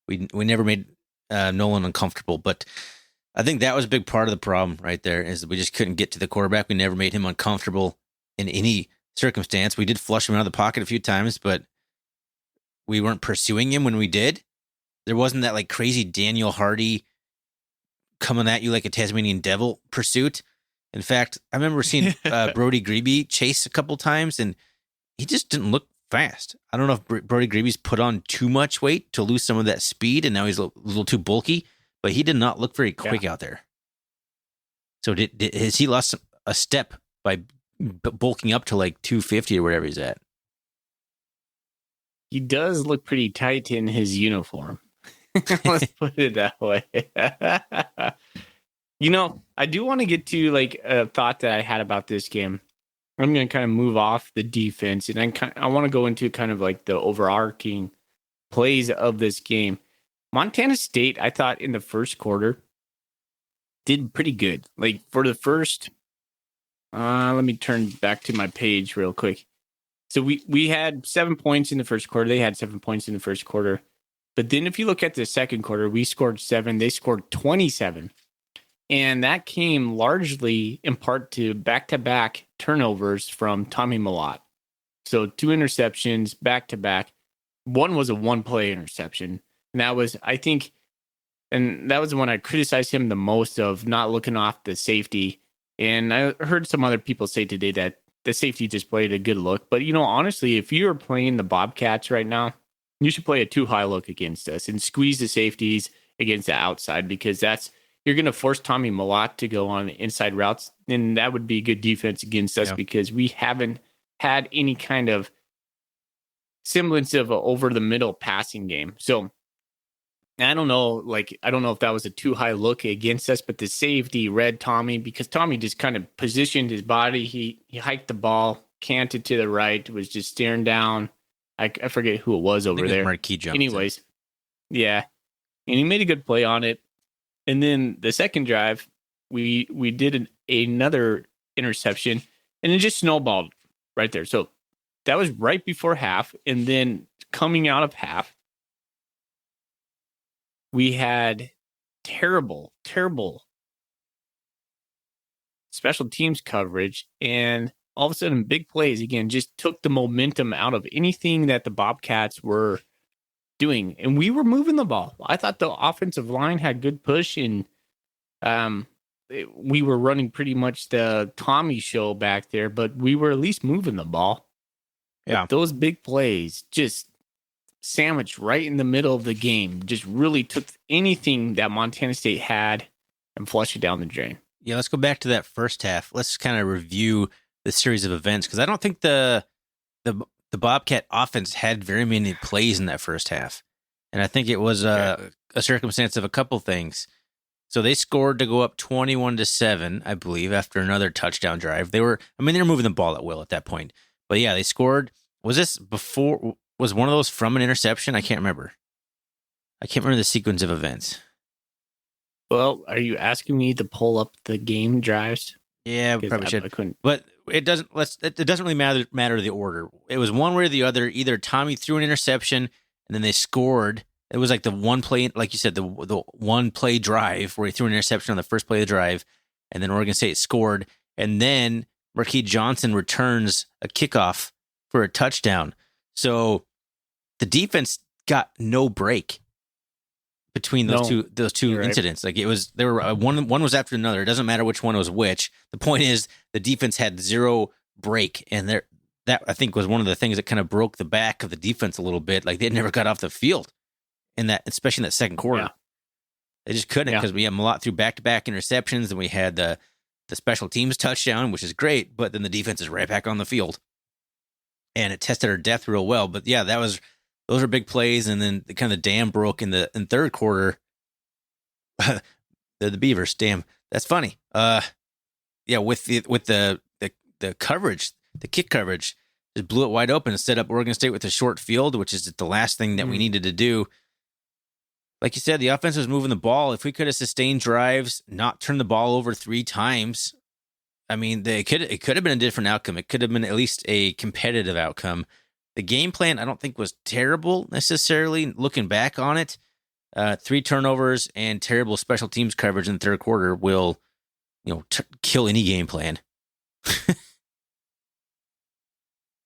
We never made Nolan uncomfortable, but I think that was a big part of the problem right there, is that we just couldn't get to the quarterback. We never made him uncomfortable in any circumstance. We did flush him out of the pocket a few times, but we weren't pursuing him when we did. There wasn't that like crazy Daniel Hardy coming at you like a Tasmanian devil pursuit. In fact, I remember seeing Brody Grebe chase a couple times, and he just didn't look fast. I don't know if Brody Grebe's put on too much weight to lose some of that speed, and now he's a little too bulky, but he did not look very quick out there. So has he lost a step by bulking up to like 250 or whatever he's at? He does look pretty tight in his uniform. Let's put it that way. I do want to get to like a thought that I had about this game. I'm going to kind of move off the defense, and I want to go into kind of like the overarching plays of this game. Montana State, I thought in the first quarter, did pretty good. Like, for the first, let me turn back to my page real quick. So we had 7 points in the first quarter. They had 7 points in the first quarter. But then if you look at the second quarter, we scored 7. They scored 27. And that came largely in part to back-to-back turnovers from Tommy Mellott. So 2 interceptions back-to-back. One was a one-play interception. And that was, I think, and that was the one I criticized him the most of, not looking off the safety. And I heard some other people say today that the safety just played a good look. But, honestly, if you're playing the Bobcats right now, you should play a too high look against us and squeeze the safeties against the outside, because you're going to force Tommy Mellott to go on inside routes. And that would be good defense against us because we haven't had any kind of semblance of an over the middle passing game. So I don't know if that was a too high look against us, but the safety read Tommy, because Tommy just kind of positioned his body. He hiked the ball, canted to the right, was just staring down. I forget who it was over there. Marquis jumped. Anyways, yeah. And he made a good play on it. And then the second drive, we did another interception, and it just snowballed right there. So that was right before half. And then coming out of half, we had terrible special teams coverage, and all of a sudden big plays again just took the momentum out of anything that the Bobcats were doing. And we were moving the ball. I thought the offensive line had good push, and we were running pretty much the Tommy show back there, but we were at least moving the ball. Yeah. But those big plays just sandwiched right in the middle of the game just really took anything that Montana State had and flushed it down the drain. Yeah, let's go back to that first half. Let's kind of review the series of events, because I don't think the Bobcat offense had very many plays in that first half. And I think it was a circumstance of a couple things. So they scored to go up 21-7, I believe, after another touchdown drive. They were moving the ball at will at that point. But yeah, they scored. Was one of those from an interception? I can't remember. I can't remember the sequence of events. Well, are you asking me to pull up the game drives? Yeah, we 'Cause probably I should. couldn't. But it doesn't. It doesn't really matter the order. It was one way or the other. Either Tommy threw an interception and then they scored. It was like the one play, like you said, the one play drive where he threw an interception on the first play of the drive, and then Oregon State scored, and then Marquise Johnson returns a kickoff for a touchdown. So the defense got no break between those two right. incidents. Like there were one was after another. It doesn't matter which one was which. The point is the defense had zero break, and that I think was one of the things that kind of broke the back of the defense a little bit. Like they never got off the field in that, especially in that second quarter. Yeah. They just couldn't because we had Malott threw back-to-back interceptions, and we had the special teams touchdown, which is great, but then the defense is right back on the field, and it tested our depth real well. But yeah, those are big plays, and then kind of the dam broke in the third quarter. the Beavers, damn, that's funny. Yeah, with the coverage, the kick coverage, just blew it wide open and set up Oregon State with a short field, which is the last thing that we needed to do. Like you said, the offense was moving the ball. If we could have sustained drives, not turned the ball over 3 times, I mean, it could have been a different outcome. It could have been at least a competitive outcome. The game plan, I don't think, was terrible necessarily. Looking back on it, 3 turnovers and terrible special teams coverage in the third quarter will, kill any game plan.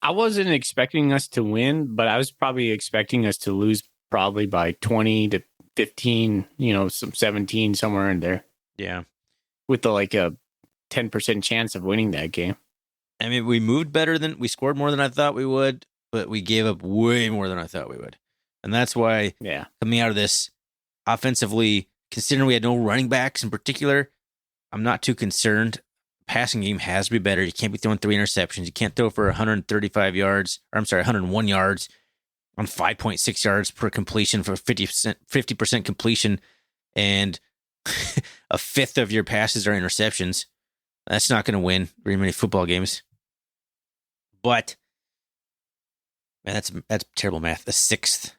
I wasn't expecting us to win, but I was probably expecting us to lose probably by 20 to 15, some 17, somewhere in there. Yeah. With a 10% chance of winning that game. I mean, we scored more than I thought we would, but we gave up way more than I thought we would. And that's why coming out of this offensively, considering we had no running backs in particular, I'm not too concerned. Passing game has to be better. You can't be throwing 3 interceptions. You can't throw for 101 yards on 5.6 yards per completion for 50% completion, and a fifth of your passes are interceptions. That's not going to win very many football games. But man, that's terrible math. A sixth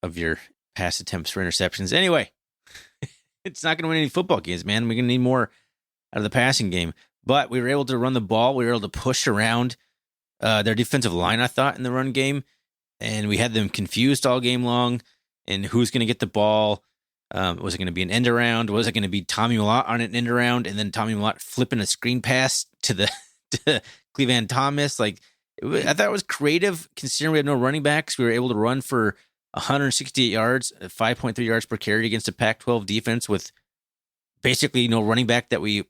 of your pass attempts for interceptions. Anyway, it's not going to win any football games, man. We're going to need more out of the passing game. But we were able to run the ball. We were able to push around their defensive line, I thought, in the run game. And we had them confused all game long. And who's going to get the ball? Was it going to be an end around? Was it going to be Tommy Malott on an end around? And then Tommy Malott flipping a screen pass to Cleveland Thomas? I thought it was creative considering we had no running backs. We were able to run for 168 yards, 5.3 yards per carry against a Pac-12 defense with basically no running back that we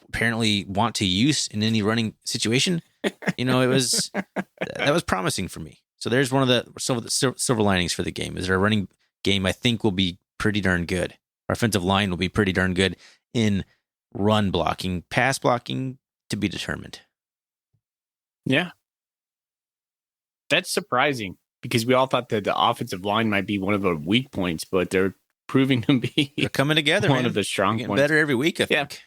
apparently want to use in any running situation. That was promising for me. So there's one of the silver linings for the game. Is our running game, I think, will be pretty darn good. Our offensive line will be pretty darn good in run blocking. Pass blocking to be determined. Yeah. That's surprising because we all thought that the offensive line might be one of the weak points, but they're proving to be they're coming together, one of the strong points. Getting better every week, I think.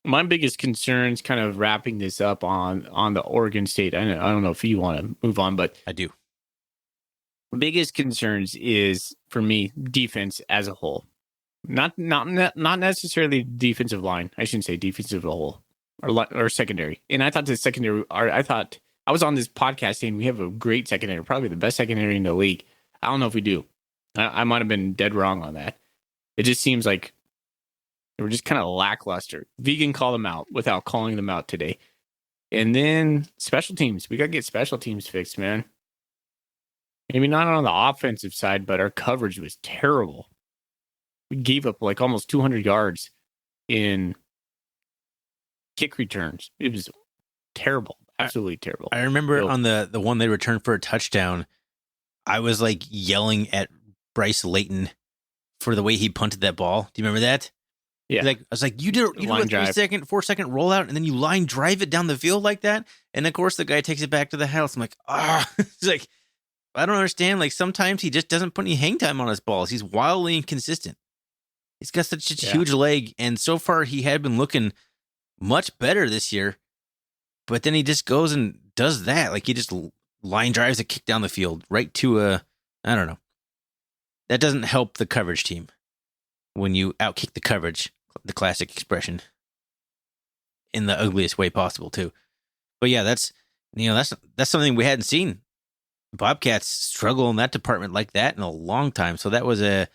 My biggest concerns, kind of wrapping this up on the Oregon State. I don't know if you want to move on, but I do. Biggest concerns is for me defense as a whole, not necessarily defensive line. I shouldn't say defensive as a whole or secondary. And I thought the secondary. I thought I was on this podcast saying we have a great secondary, probably the best secondary in the league. I don't know if we do. I might have been dead wrong on that. It just seems like they were just kind of lackluster. Vegan called them out without calling them out today. And then special teams. We got to get special teams fixed, man. Maybe not on the offensive side, but our coverage was terrible. We gave up almost 200 yards in kick returns. It was terrible. Absolutely terrible. I remember on the one they returned for a touchdown, I was yelling at Bryce Layton for the way he punted that ball. Do you remember that? Yeah. I was like, you did a 4-second rollout, and then you line drive it down the field like that. And of course, the guy takes it back to the house. I'm like, it's I don't understand. Sometimes he just doesn't put any hang time on his balls. He's wildly inconsistent. He's got such a huge leg, and so far he had been looking much better this year. But then he just goes and does that. He just line drives a kick down the field right to I don't know. that doesn't help the coverage team when you outkick the coverage, the classic expression, in the ugliest way possible too. But yeah, that's something we hadn't seen Bobcats struggle in that department like that in a long time. So that was a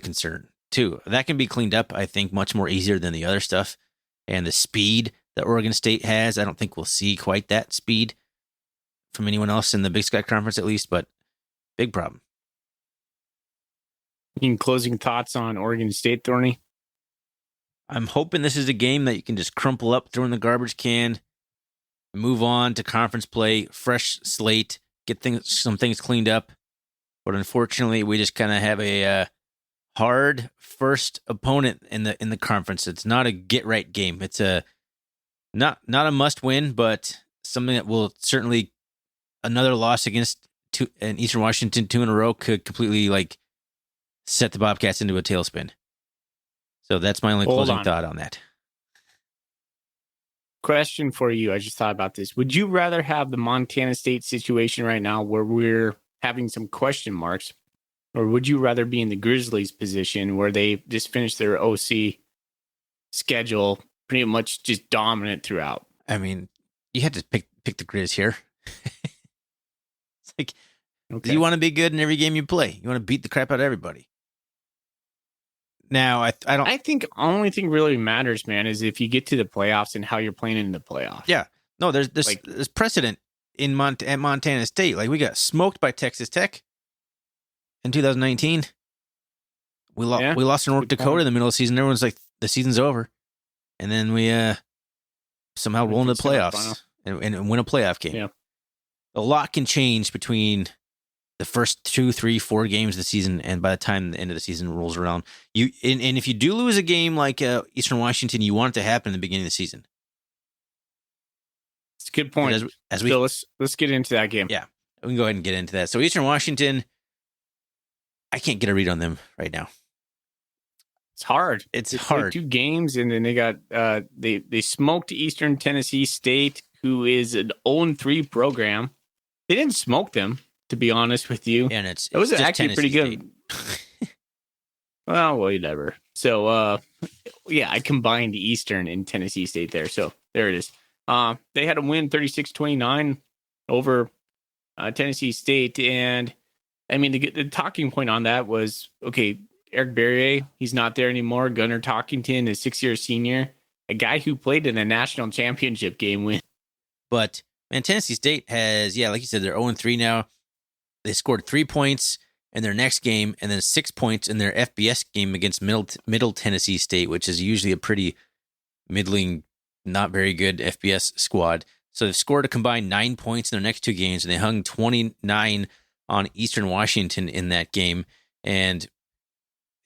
concern too. That can be cleaned up, I think, much more easier than the other stuff. And the speed that Oregon State has, I don't think we'll see quite that speed from anyone else in the Big Sky Conference, at least. But big problem. In closing thoughts on Oregon State, Thorny? I'm hoping this is a game that you can just crumple up, throw in the garbage can, move on to conference play, fresh slate, get some things cleaned up. But unfortunately, we just kind of have a hard first opponent in the conference. It's not a get right game. It's a not a must win, but something that will certainly, another loss against an Eastern Washington 2 in a row could completely set the Bobcats into a tailspin. So that's my only closing thought on that. Question for you. I just thought about this. Would you rather have the Montana State situation right now where we're having some question marks, or would you rather be in the Grizzlies position where they just finished their OC schedule pretty much just dominant throughout? I mean, you had to pick the Grizz here. It's like, okay. You want to be good in every game you play. You want to beat the crap out of everybody. Now, I don't. I think only thing really matters, man, is if you get to the playoffs and how you're playing in the playoffs. Yeah, no, there's precedent at Montana State. Like, we got smoked by Texas Tech in 2019. We lost to North Dakota in the middle of the season. Everyone's like, the season's over, and then we somehow roll into the playoffs and win a playoff game. Yeah, a lot can change between the first 2, 3, 4 games of the season, and by the time the end of the season rolls around, and if you do lose a game like Eastern Washington, you want it to happen in the beginning of the season. It's a good point. So let's get into that game. Yeah, we can go ahead and get into that. So Eastern Washington, I can't get a read on them right now. It's hard. It's hard. 2 games, and then they got they smoked Eastern Tennessee State, who is an 0-3 program. They didn't smoke them, to be honest with you. And it was actually pretty good. Well, whatever. So, yeah, I combined Eastern and Tennessee State there. So there it is. They had a win 36-29 over Tennessee State. And, I mean, the talking point on that was, okay, Eric Berrier, he's not there anymore. Gunnar Talkington, a 6-year senior, a guy who played in a national championship game win. But, man, Tennessee State has, like you said, they're 0-3 now. They scored 3 points in their next game and then 6 points in their FBS game against Middle Tennessee State, which is usually a pretty middling, not very good FBS squad. So they've scored a combined 9 points in their next 2 games, and they hung 29 on Eastern Washington in that game. And,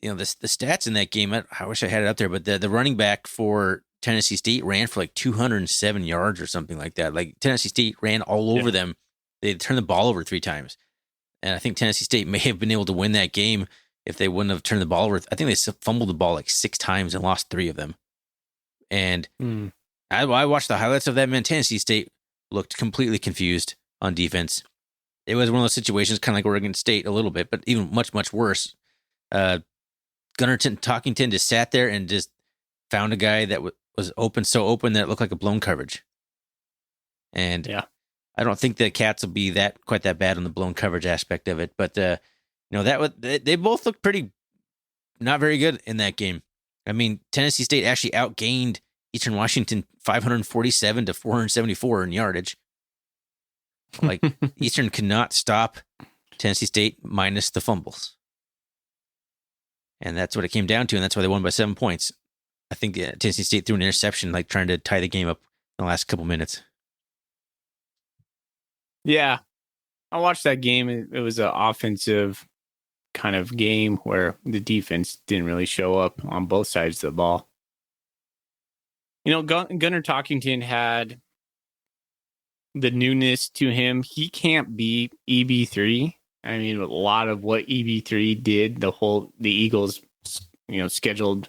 the stats in that game, I wish I had it up there, but the running back for Tennessee State ran for like 207 yards or something like that. Like, Tennessee State ran all over them. They turned the ball over 3 times. And I think Tennessee State may have been able to win that game if they wouldn't have turned the ball over. I think they fumbled the ball like 6 times and lost 3 of them. And I watched the highlights of that, man. Tennessee State looked completely confused on defense. It was one of those situations, kind of like Oregon State a little bit, but even much, much worse. Gunnar Talkington just sat there and just found a guy that was so open that it looked like a blown coverage. And I don't think the Cats will be quite that bad on the blown coverage aspect of it, but they both looked pretty not very good in that game. I mean, Tennessee State actually outgained Eastern Washington 547 to 474 in yardage. Like, Eastern could not stop Tennessee State minus the fumbles, and that's what it came down to, and that's why they won by 7 points. I think Tennessee State threw an interception, like trying to tie the game up in the last couple minutes. Yeah, I watched that game. It was an offensive kind of game where the defense didn't really show up on both sides of the ball. Gunnar Talkington had the newness to him. He can't be EB3. I mean, a lot of what EB3 did, the Eagles, not scheduled,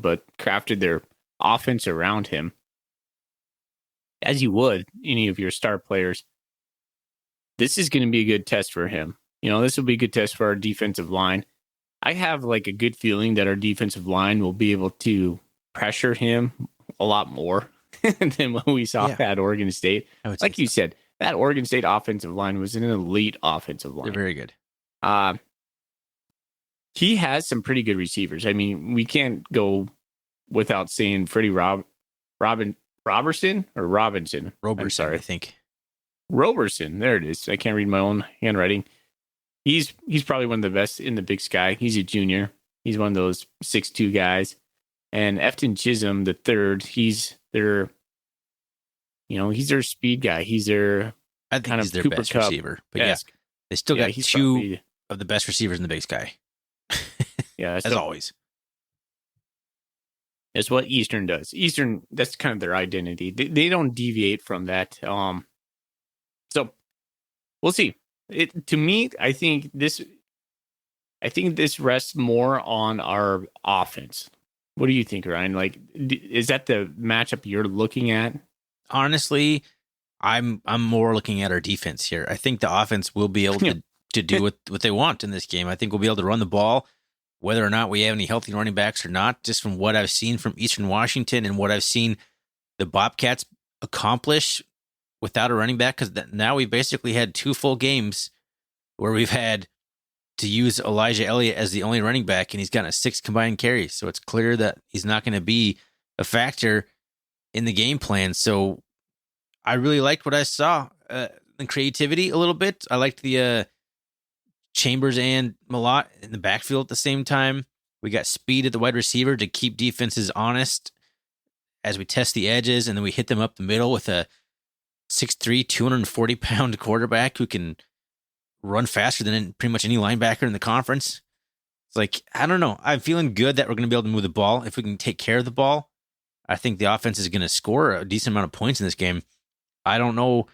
but crafted their offense around him, as you would any of your star players. This is going to be a good test for him. this will be a good test for our defensive line. I have like a good feeling that our defensive line will be able to pressure him a lot more than what we saw at Oregon State. Like you said, that Oregon State offensive line was an elite offensive line. They're very good. He has some pretty good receivers. I mean, we can't go without saying Freddie Robertson. I'm sorry. I think. Roberson. There it is. I can't read my own handwriting. He's probably one of the best in the Big Sky. He's a junior. He's one of those 6'2" guys. And Efton Chisholm, the third, he's their speed guy. He's their I think he's their best receiver. But they still got two of the best receivers in the Big Sky. Yeah, as always. That's what Eastern does. Eastern, that's kind of their identity. They don't deviate from that. So we'll see. To me, I think this rests more on our offense. What do you think, Ryan? Like, is that the matchup you're looking at? Honestly, I'm more looking at our defense here. I think the offense will be able to do what they want in this game. I think we'll be able to run the ball, whether or not we have any healthy running backs or not, just from what I've seen from Eastern Washington and what I've seen the Bobcats accomplish without a running back, because now we've basically had 2 full games where we've had to use Elijah Elliott as the only running back, and he's gotten 6 combined carries. So it's clear that he's not going to be a factor in the game plan. So I really liked what I saw. The creativity a little bit. I liked the Chambers and Malott in the backfield at the same time. We got speed at the wide receiver to keep defenses honest as we test the edges, and then we hit them up the middle with a 6'3", 240-pound quarterback who can run faster than pretty much any linebacker in the conference. It's like, I don't know. I'm feeling good that we're going to be able to move the ball. If we can take care of the ball, I think the offense is going to score a decent amount of points in this game. I don't know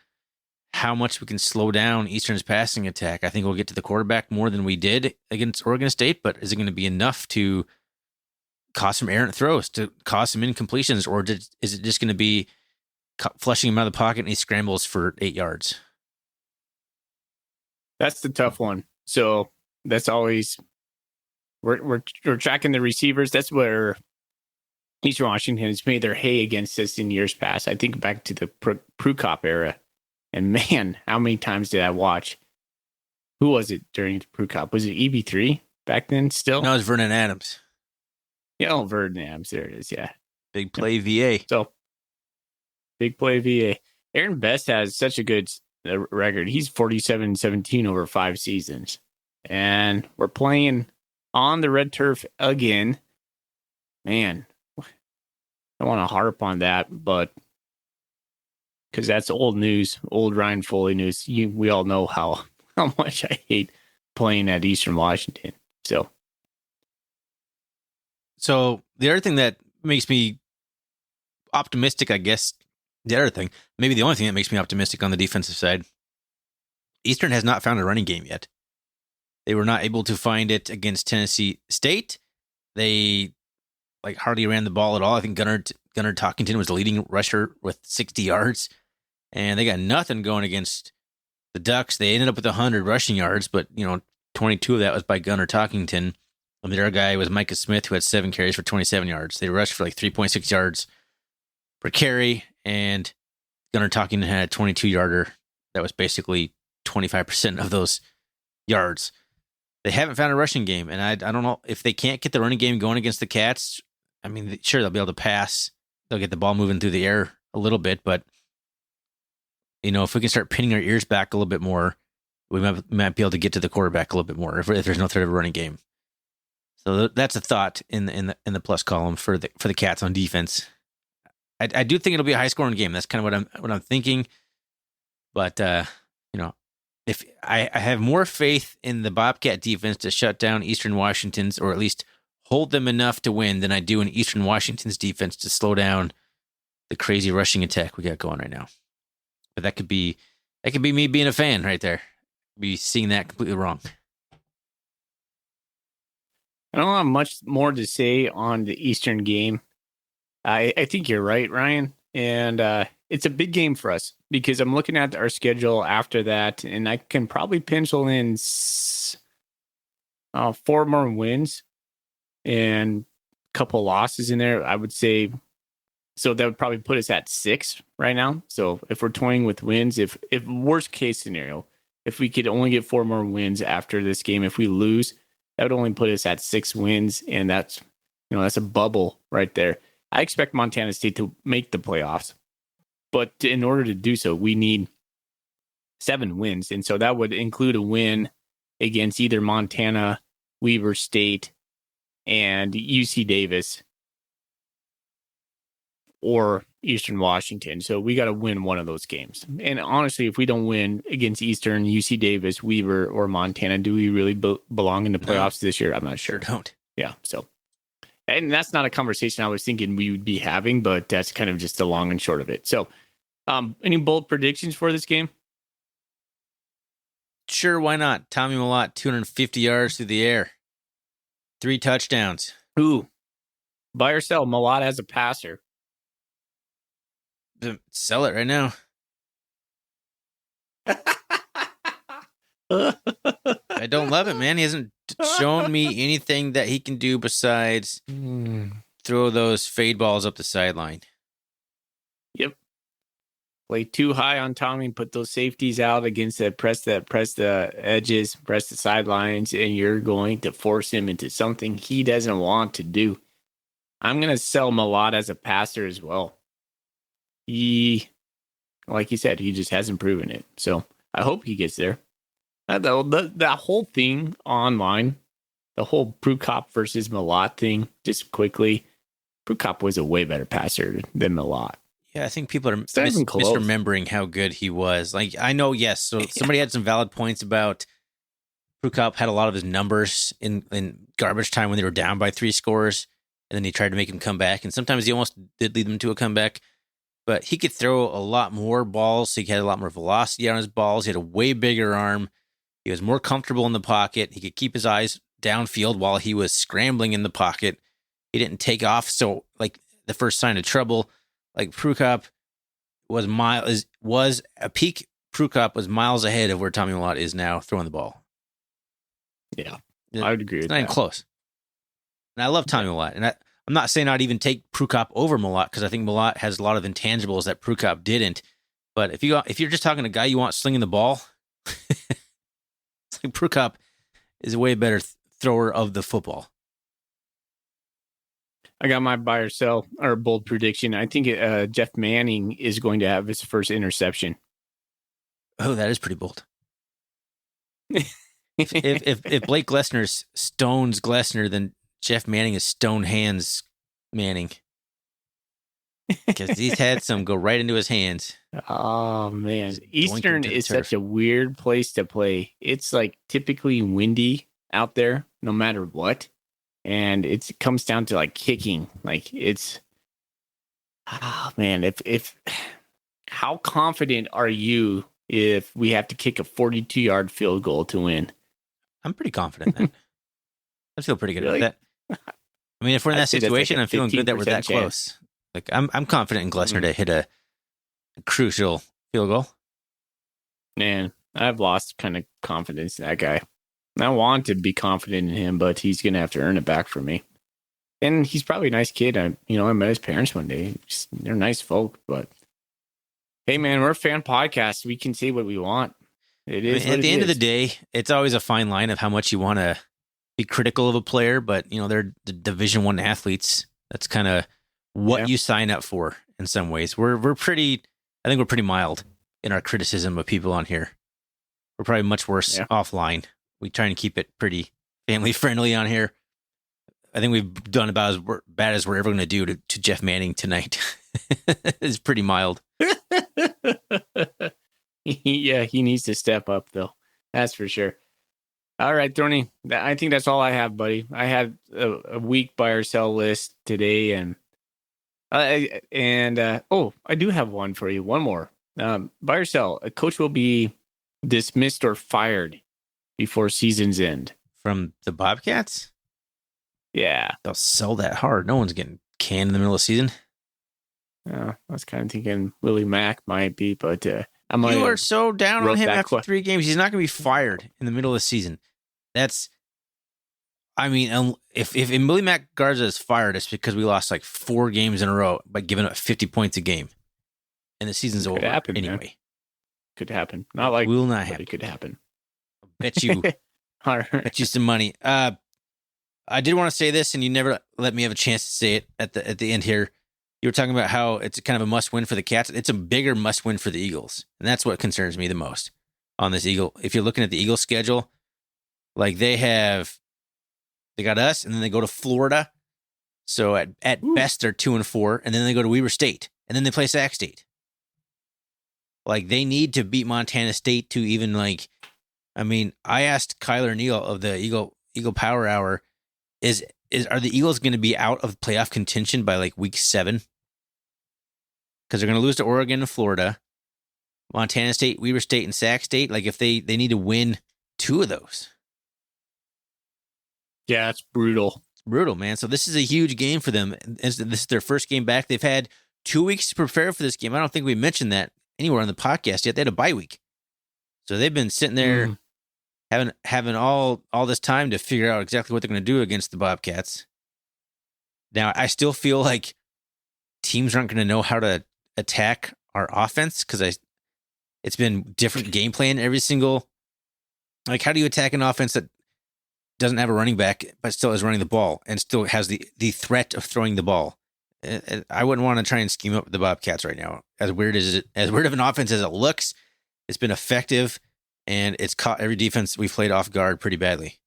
how much we can slow down Eastern's passing attack. I think we'll get to the quarterback more than we did against Oregon State, but is it going to be enough to cause some errant throws, to cause some incompletions, or is it just going to be flushing him out of the pocket and he scrambles for 8 yards? That's the tough one. So that's always we're tracking the receivers. That's where Eastern Washington has made their hay against us in years past. I think back to the Prukop era, and man, how many times did I watch? Who was it during Prukop? Was it EB3 back then? Still, no, it was Vernon Adams. Yeah, Vernon Adams. There it is. Yeah, big play VA. So big play VA. Aaron Best has such a good record. He's 47-17 over 5 seasons. And we're playing on the red turf again. Man, I want to harp on that, but because that's old news, old Ryan Foley news. We all know how much I hate playing at Eastern Washington. So the other thing that makes me optimistic, I guess, maybe the only thing that makes me optimistic on the defensive side, Eastern has not found a running game yet. They were not able to find it against Tennessee State. They hardly ran the ball at all. I think Gunnar Talkington was the leading rusher with 60 yards, and they got nothing going against the Ducks. They ended up with 100 rushing yards, but 22 of that was by Gunnar Talkington. And the other guy was Micah Smith, who had 7 carries for 27 yards. They rushed for 3.6 yards per carry, and Gunnar Talkington had a 22-yarder that was basically 25% of those yards. They haven't found a rushing game, and I don't know if they can't get the running game going against the Cats. I mean, sure, they'll be able to pass. They'll get the ball moving through the air a little bit, but if we can start pinning our ears back a little bit more, we might be able to get to the quarterback a little bit more if there's no threat of a running game. So that's a thought in the plus column for the Cats on defense. I do think it'll be a high scoring game. That's kind of what I'm thinking. But if I have more faith in the Bobcat defense to shut down Eastern Washington's, or at least hold them enough to win, than I do in Eastern Washington's defense to slow down the crazy rushing attack we got going right now. But that could be me being a fan right there. Be seeing that completely wrong. I don't have much more to say on the Eastern game. I think you're right, Ryan. And it's a big game for us. because I'm looking at our schedule after that, and I can probably pencil in 4 more wins and a couple losses in there. I would say, so that would probably put us at 6 right now. So if we're toying with wins, if worst case scenario, if we could only get 4 more wins after this game, if we lose, that would only put us at 6 wins, and that's a bubble right there. I expect Montana State to make the playoffs, but in order to do so, we need 7 wins, and so that would include a win against either Montana, Weber State, and UC Davis, or Eastern Washington. So we got to win one of those games. And honestly, if we don't win against Eastern, UC Davis, Weber, or Montana, do we really belong in the playoffs this year? I'm not sure. Don't. Yeah. So, and that's not a conversation I was thinking we would be having, but that's kind of just the long and short of it. So, any bold predictions for this game? Sure, why not? Tommy Mellott, 250 yards through the air. 3 touchdowns. Ooh. Buy or sell Mellott as a passer? Sell it right now. I don't love it, man. He hasn't shown me anything that he can do besides throw those fade balls up the sideline. Yep. Play too high on Tommy and put those safeties out against press the edges, press the sidelines, and you're going to force him into something he doesn't want to do. I'm going to sell Mellott as a passer as well. He, like you said, he just hasn't proven it. So I hope he gets there. That whole thing online, the whole Prukop versus Mellott thing, just quickly, Prukop was a way better passer than Mellott. Yeah, I think people are misremembering how good he was. Like, I know, yes. So somebody had some valid points about Prukop had a lot of his numbers in garbage time when they were down by 3 scores, and then he tried to make him come back. And sometimes he almost did lead them to a comeback. But he could throw a lot more balls. He had a lot more velocity on his balls. He had a way bigger arm. He was more comfortable in the pocket. He could keep his eyes downfield while he was scrambling in the pocket. He didn't take off. So, like, the first sign of trouble, like Prukop was a peak. Prukop was miles ahead of where Tommy Mellott is now throwing the ball. Yeah, I would agree with that. It's not even close. And I love Tommy Mellott. And I'm not saying I'd even take Prukop over Mellott because I think Mellott has a lot of intangibles that Prukop didn't. But if you're just talking to a guy you want slinging the ball, it's like Prukop is a way better thrower of the football. I got my buy or sell or bold prediction. I think Jeff Manning is going to have his first interception. Oh, that is pretty bold. if Blake Glessner stones Glessner, then Jeff Manning is stone hands Manning. Because he's had some go right into his hands. Oh, man. Eastern is such a weird place to play. It's like typically windy out there, no matter what. And it comes down to like kicking. Like it's, oh man, if how confident are you if we have to kick a 42-yard field goal to win? I'm pretty confident then. I feel pretty good about that. I mean, if we're in that situation, like I'm feeling good that we're that close. Like I'm confident in Glessner to hit a crucial field goal. Man, I've lost kind of confidence in that guy. I want to be confident in him, but he's going to have to earn it back from me. And he's probably a nice kid. I met his parents one day. They're nice folk, but hey, man, we're a fan podcast. We can say what we want. It is. At the end of the day, it's always a fine line of how much you want to be critical of a player, but they're the Division I athletes. That's kind of what you sign up for in some ways. We're pretty. I think we're pretty mild in our criticism of people on here. We're probably much worse offline. We try and keep it pretty family friendly on here. I think we've done about as bad as we're ever going to do to Jeff Manning tonight. It's pretty mild. Yeah, he needs to step up, though. That's for sure. All right, Thorny. I think that's all I have, buddy. I had a week buy or sell list today, and I do have one for you. One more. Buy or sell. A coach will be dismissed or fired before season's end. From the Bobcats? Yeah. They'll sell that hard. No one's getting canned in the middle of the season. I was kind of thinking Willie Mack might be, but I'm You gonna are so down on wrote him that after que- 3 games. He's not going to be fired in the middle of the season. I mean, if Willie Mack Garza is fired, it's because we lost like 4 games in a row by giving up 50 points a game. And the season's Could over happen, anyway. man. Could happen. Not like Will not but happen. it could happen. Bet you All right. bet you some money. I did want to say this, and you never let me have a chance to say it at the end here. You were talking about how it's kind of a must-win for the Cats. It's a bigger must-win for the Eagles, and that's what concerns me the most on this Eagle. If you're looking at the Eagles schedule, like they got us, and then they go to Florida. So at best they're 2-4, and then they go to Weber State, and then they play Sac State. Like they need to beat Montana State to even like. I mean, I asked Kyler Neal of the Eagle Power Hour, are the Eagles going to be out of playoff contention by like week 7? Because they're going to lose to Oregon and Florida, Montana State, Weber State, and Sac State. Like if they need to win 2 of those. Yeah, it's brutal. It's brutal, man. So this is a huge game for them. This is their first game back. They've had 2 weeks to prepare for this game. I don't think we mentioned that anywhere on the podcast yet. They had a bye week. So they've been sitting there having all this time to figure out exactly what they're going to do against the Bobcats. Now, I still feel like teams aren't going to know how to attack our offense because it's been different game plan every single. Like, how do you attack an offense that doesn't have a running back but still is running the ball and still has the threat of throwing the ball? I wouldn't want to try and scheme up the Bobcats right now. As weird of an offense as it looks, it's been effective. And it's caught every defense we've played off guard pretty badly.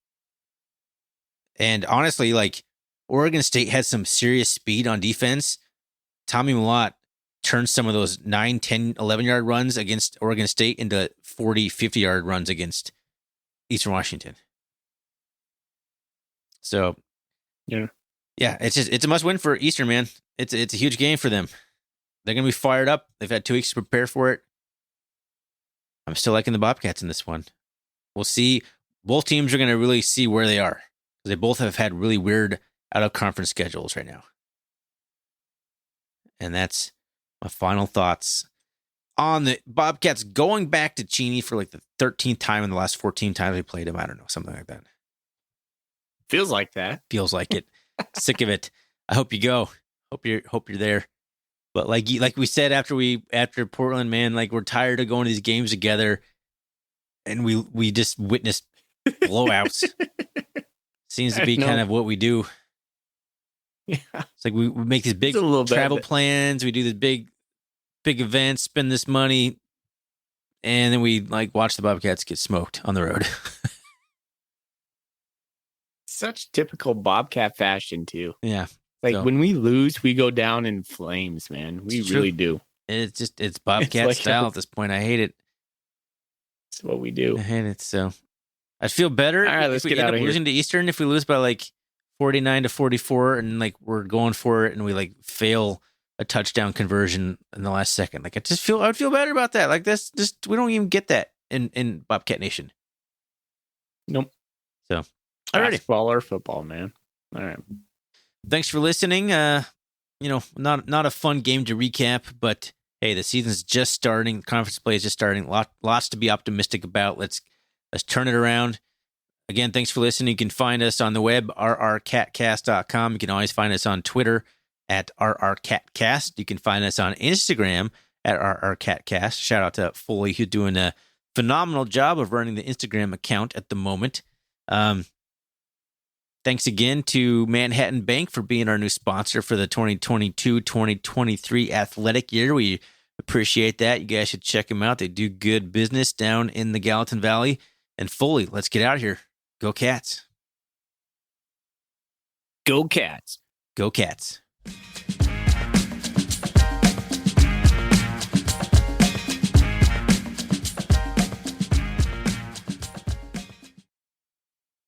And honestly, like Oregon State had some serious speed on defense. Tommy Mellott turned some of those 9, 10, 11-yard runs against Oregon State into 40, 50-yard runs against Eastern Washington. So, yeah, it's a must-win for Eastern, man. It's a huge game for them. They're going to be fired up. They've had 2 weeks to prepare for it. I'm still liking the Bobcats in this one. We'll see. Both teams are going to really see where they are. They both have had really weird out-of-conference schedules right now. And that's my final thoughts on the Bobcats going back to Cheney for like the 13th time in the last 14 times we played them. I don't know, something like that. Feels like that. Feels like it. Sick of it. I hope you go. Hope you're there. But like we said after Portland, man, like we're tired of going to these games together, and we just witnessed blowouts. Seems to be kind of what we do. Yeah, it's like we make these big travel plans, we do these big events, spend this money, and then we like watch the Bobcats get smoked on the road. Such typical Bobcat fashion too. Yeah. Like when we lose, we go down in flames, man. We really do. It's Bobcat style at this point. I hate it. It's what we do. I hate it. So I feel better. All right, let's get out of here. Losing to Eastern, if we lose by like 49-44, and like we're going for it, and we like fail a touchdown conversion in the last second. Like I would feel better about that. Like this, just we don't even get that in Bobcat Nation. Nope. So alrighty, basketball or football, man. All right. Thanks for listening. Not a fun game to recap, but hey, the season's just starting. Conference play is just starting. Lots to be optimistic about. Let's turn it around. Again, thanks for listening. You can find us on the web, rrcatcast.com. You can always find us on Twitter at rrcatcast. You can find us on Instagram at rrcatcast. Shout out to Foley, who's doing a phenomenal job of running the Instagram account at the moment. Thanks again to Manhattan Bank for being our new sponsor for the 2022-2023 athletic year. We appreciate that. You guys should check them out. They do good business down in the Gallatin Valley. And Foley, let's get out of here. Go Cats. Go Cats. Go Cats.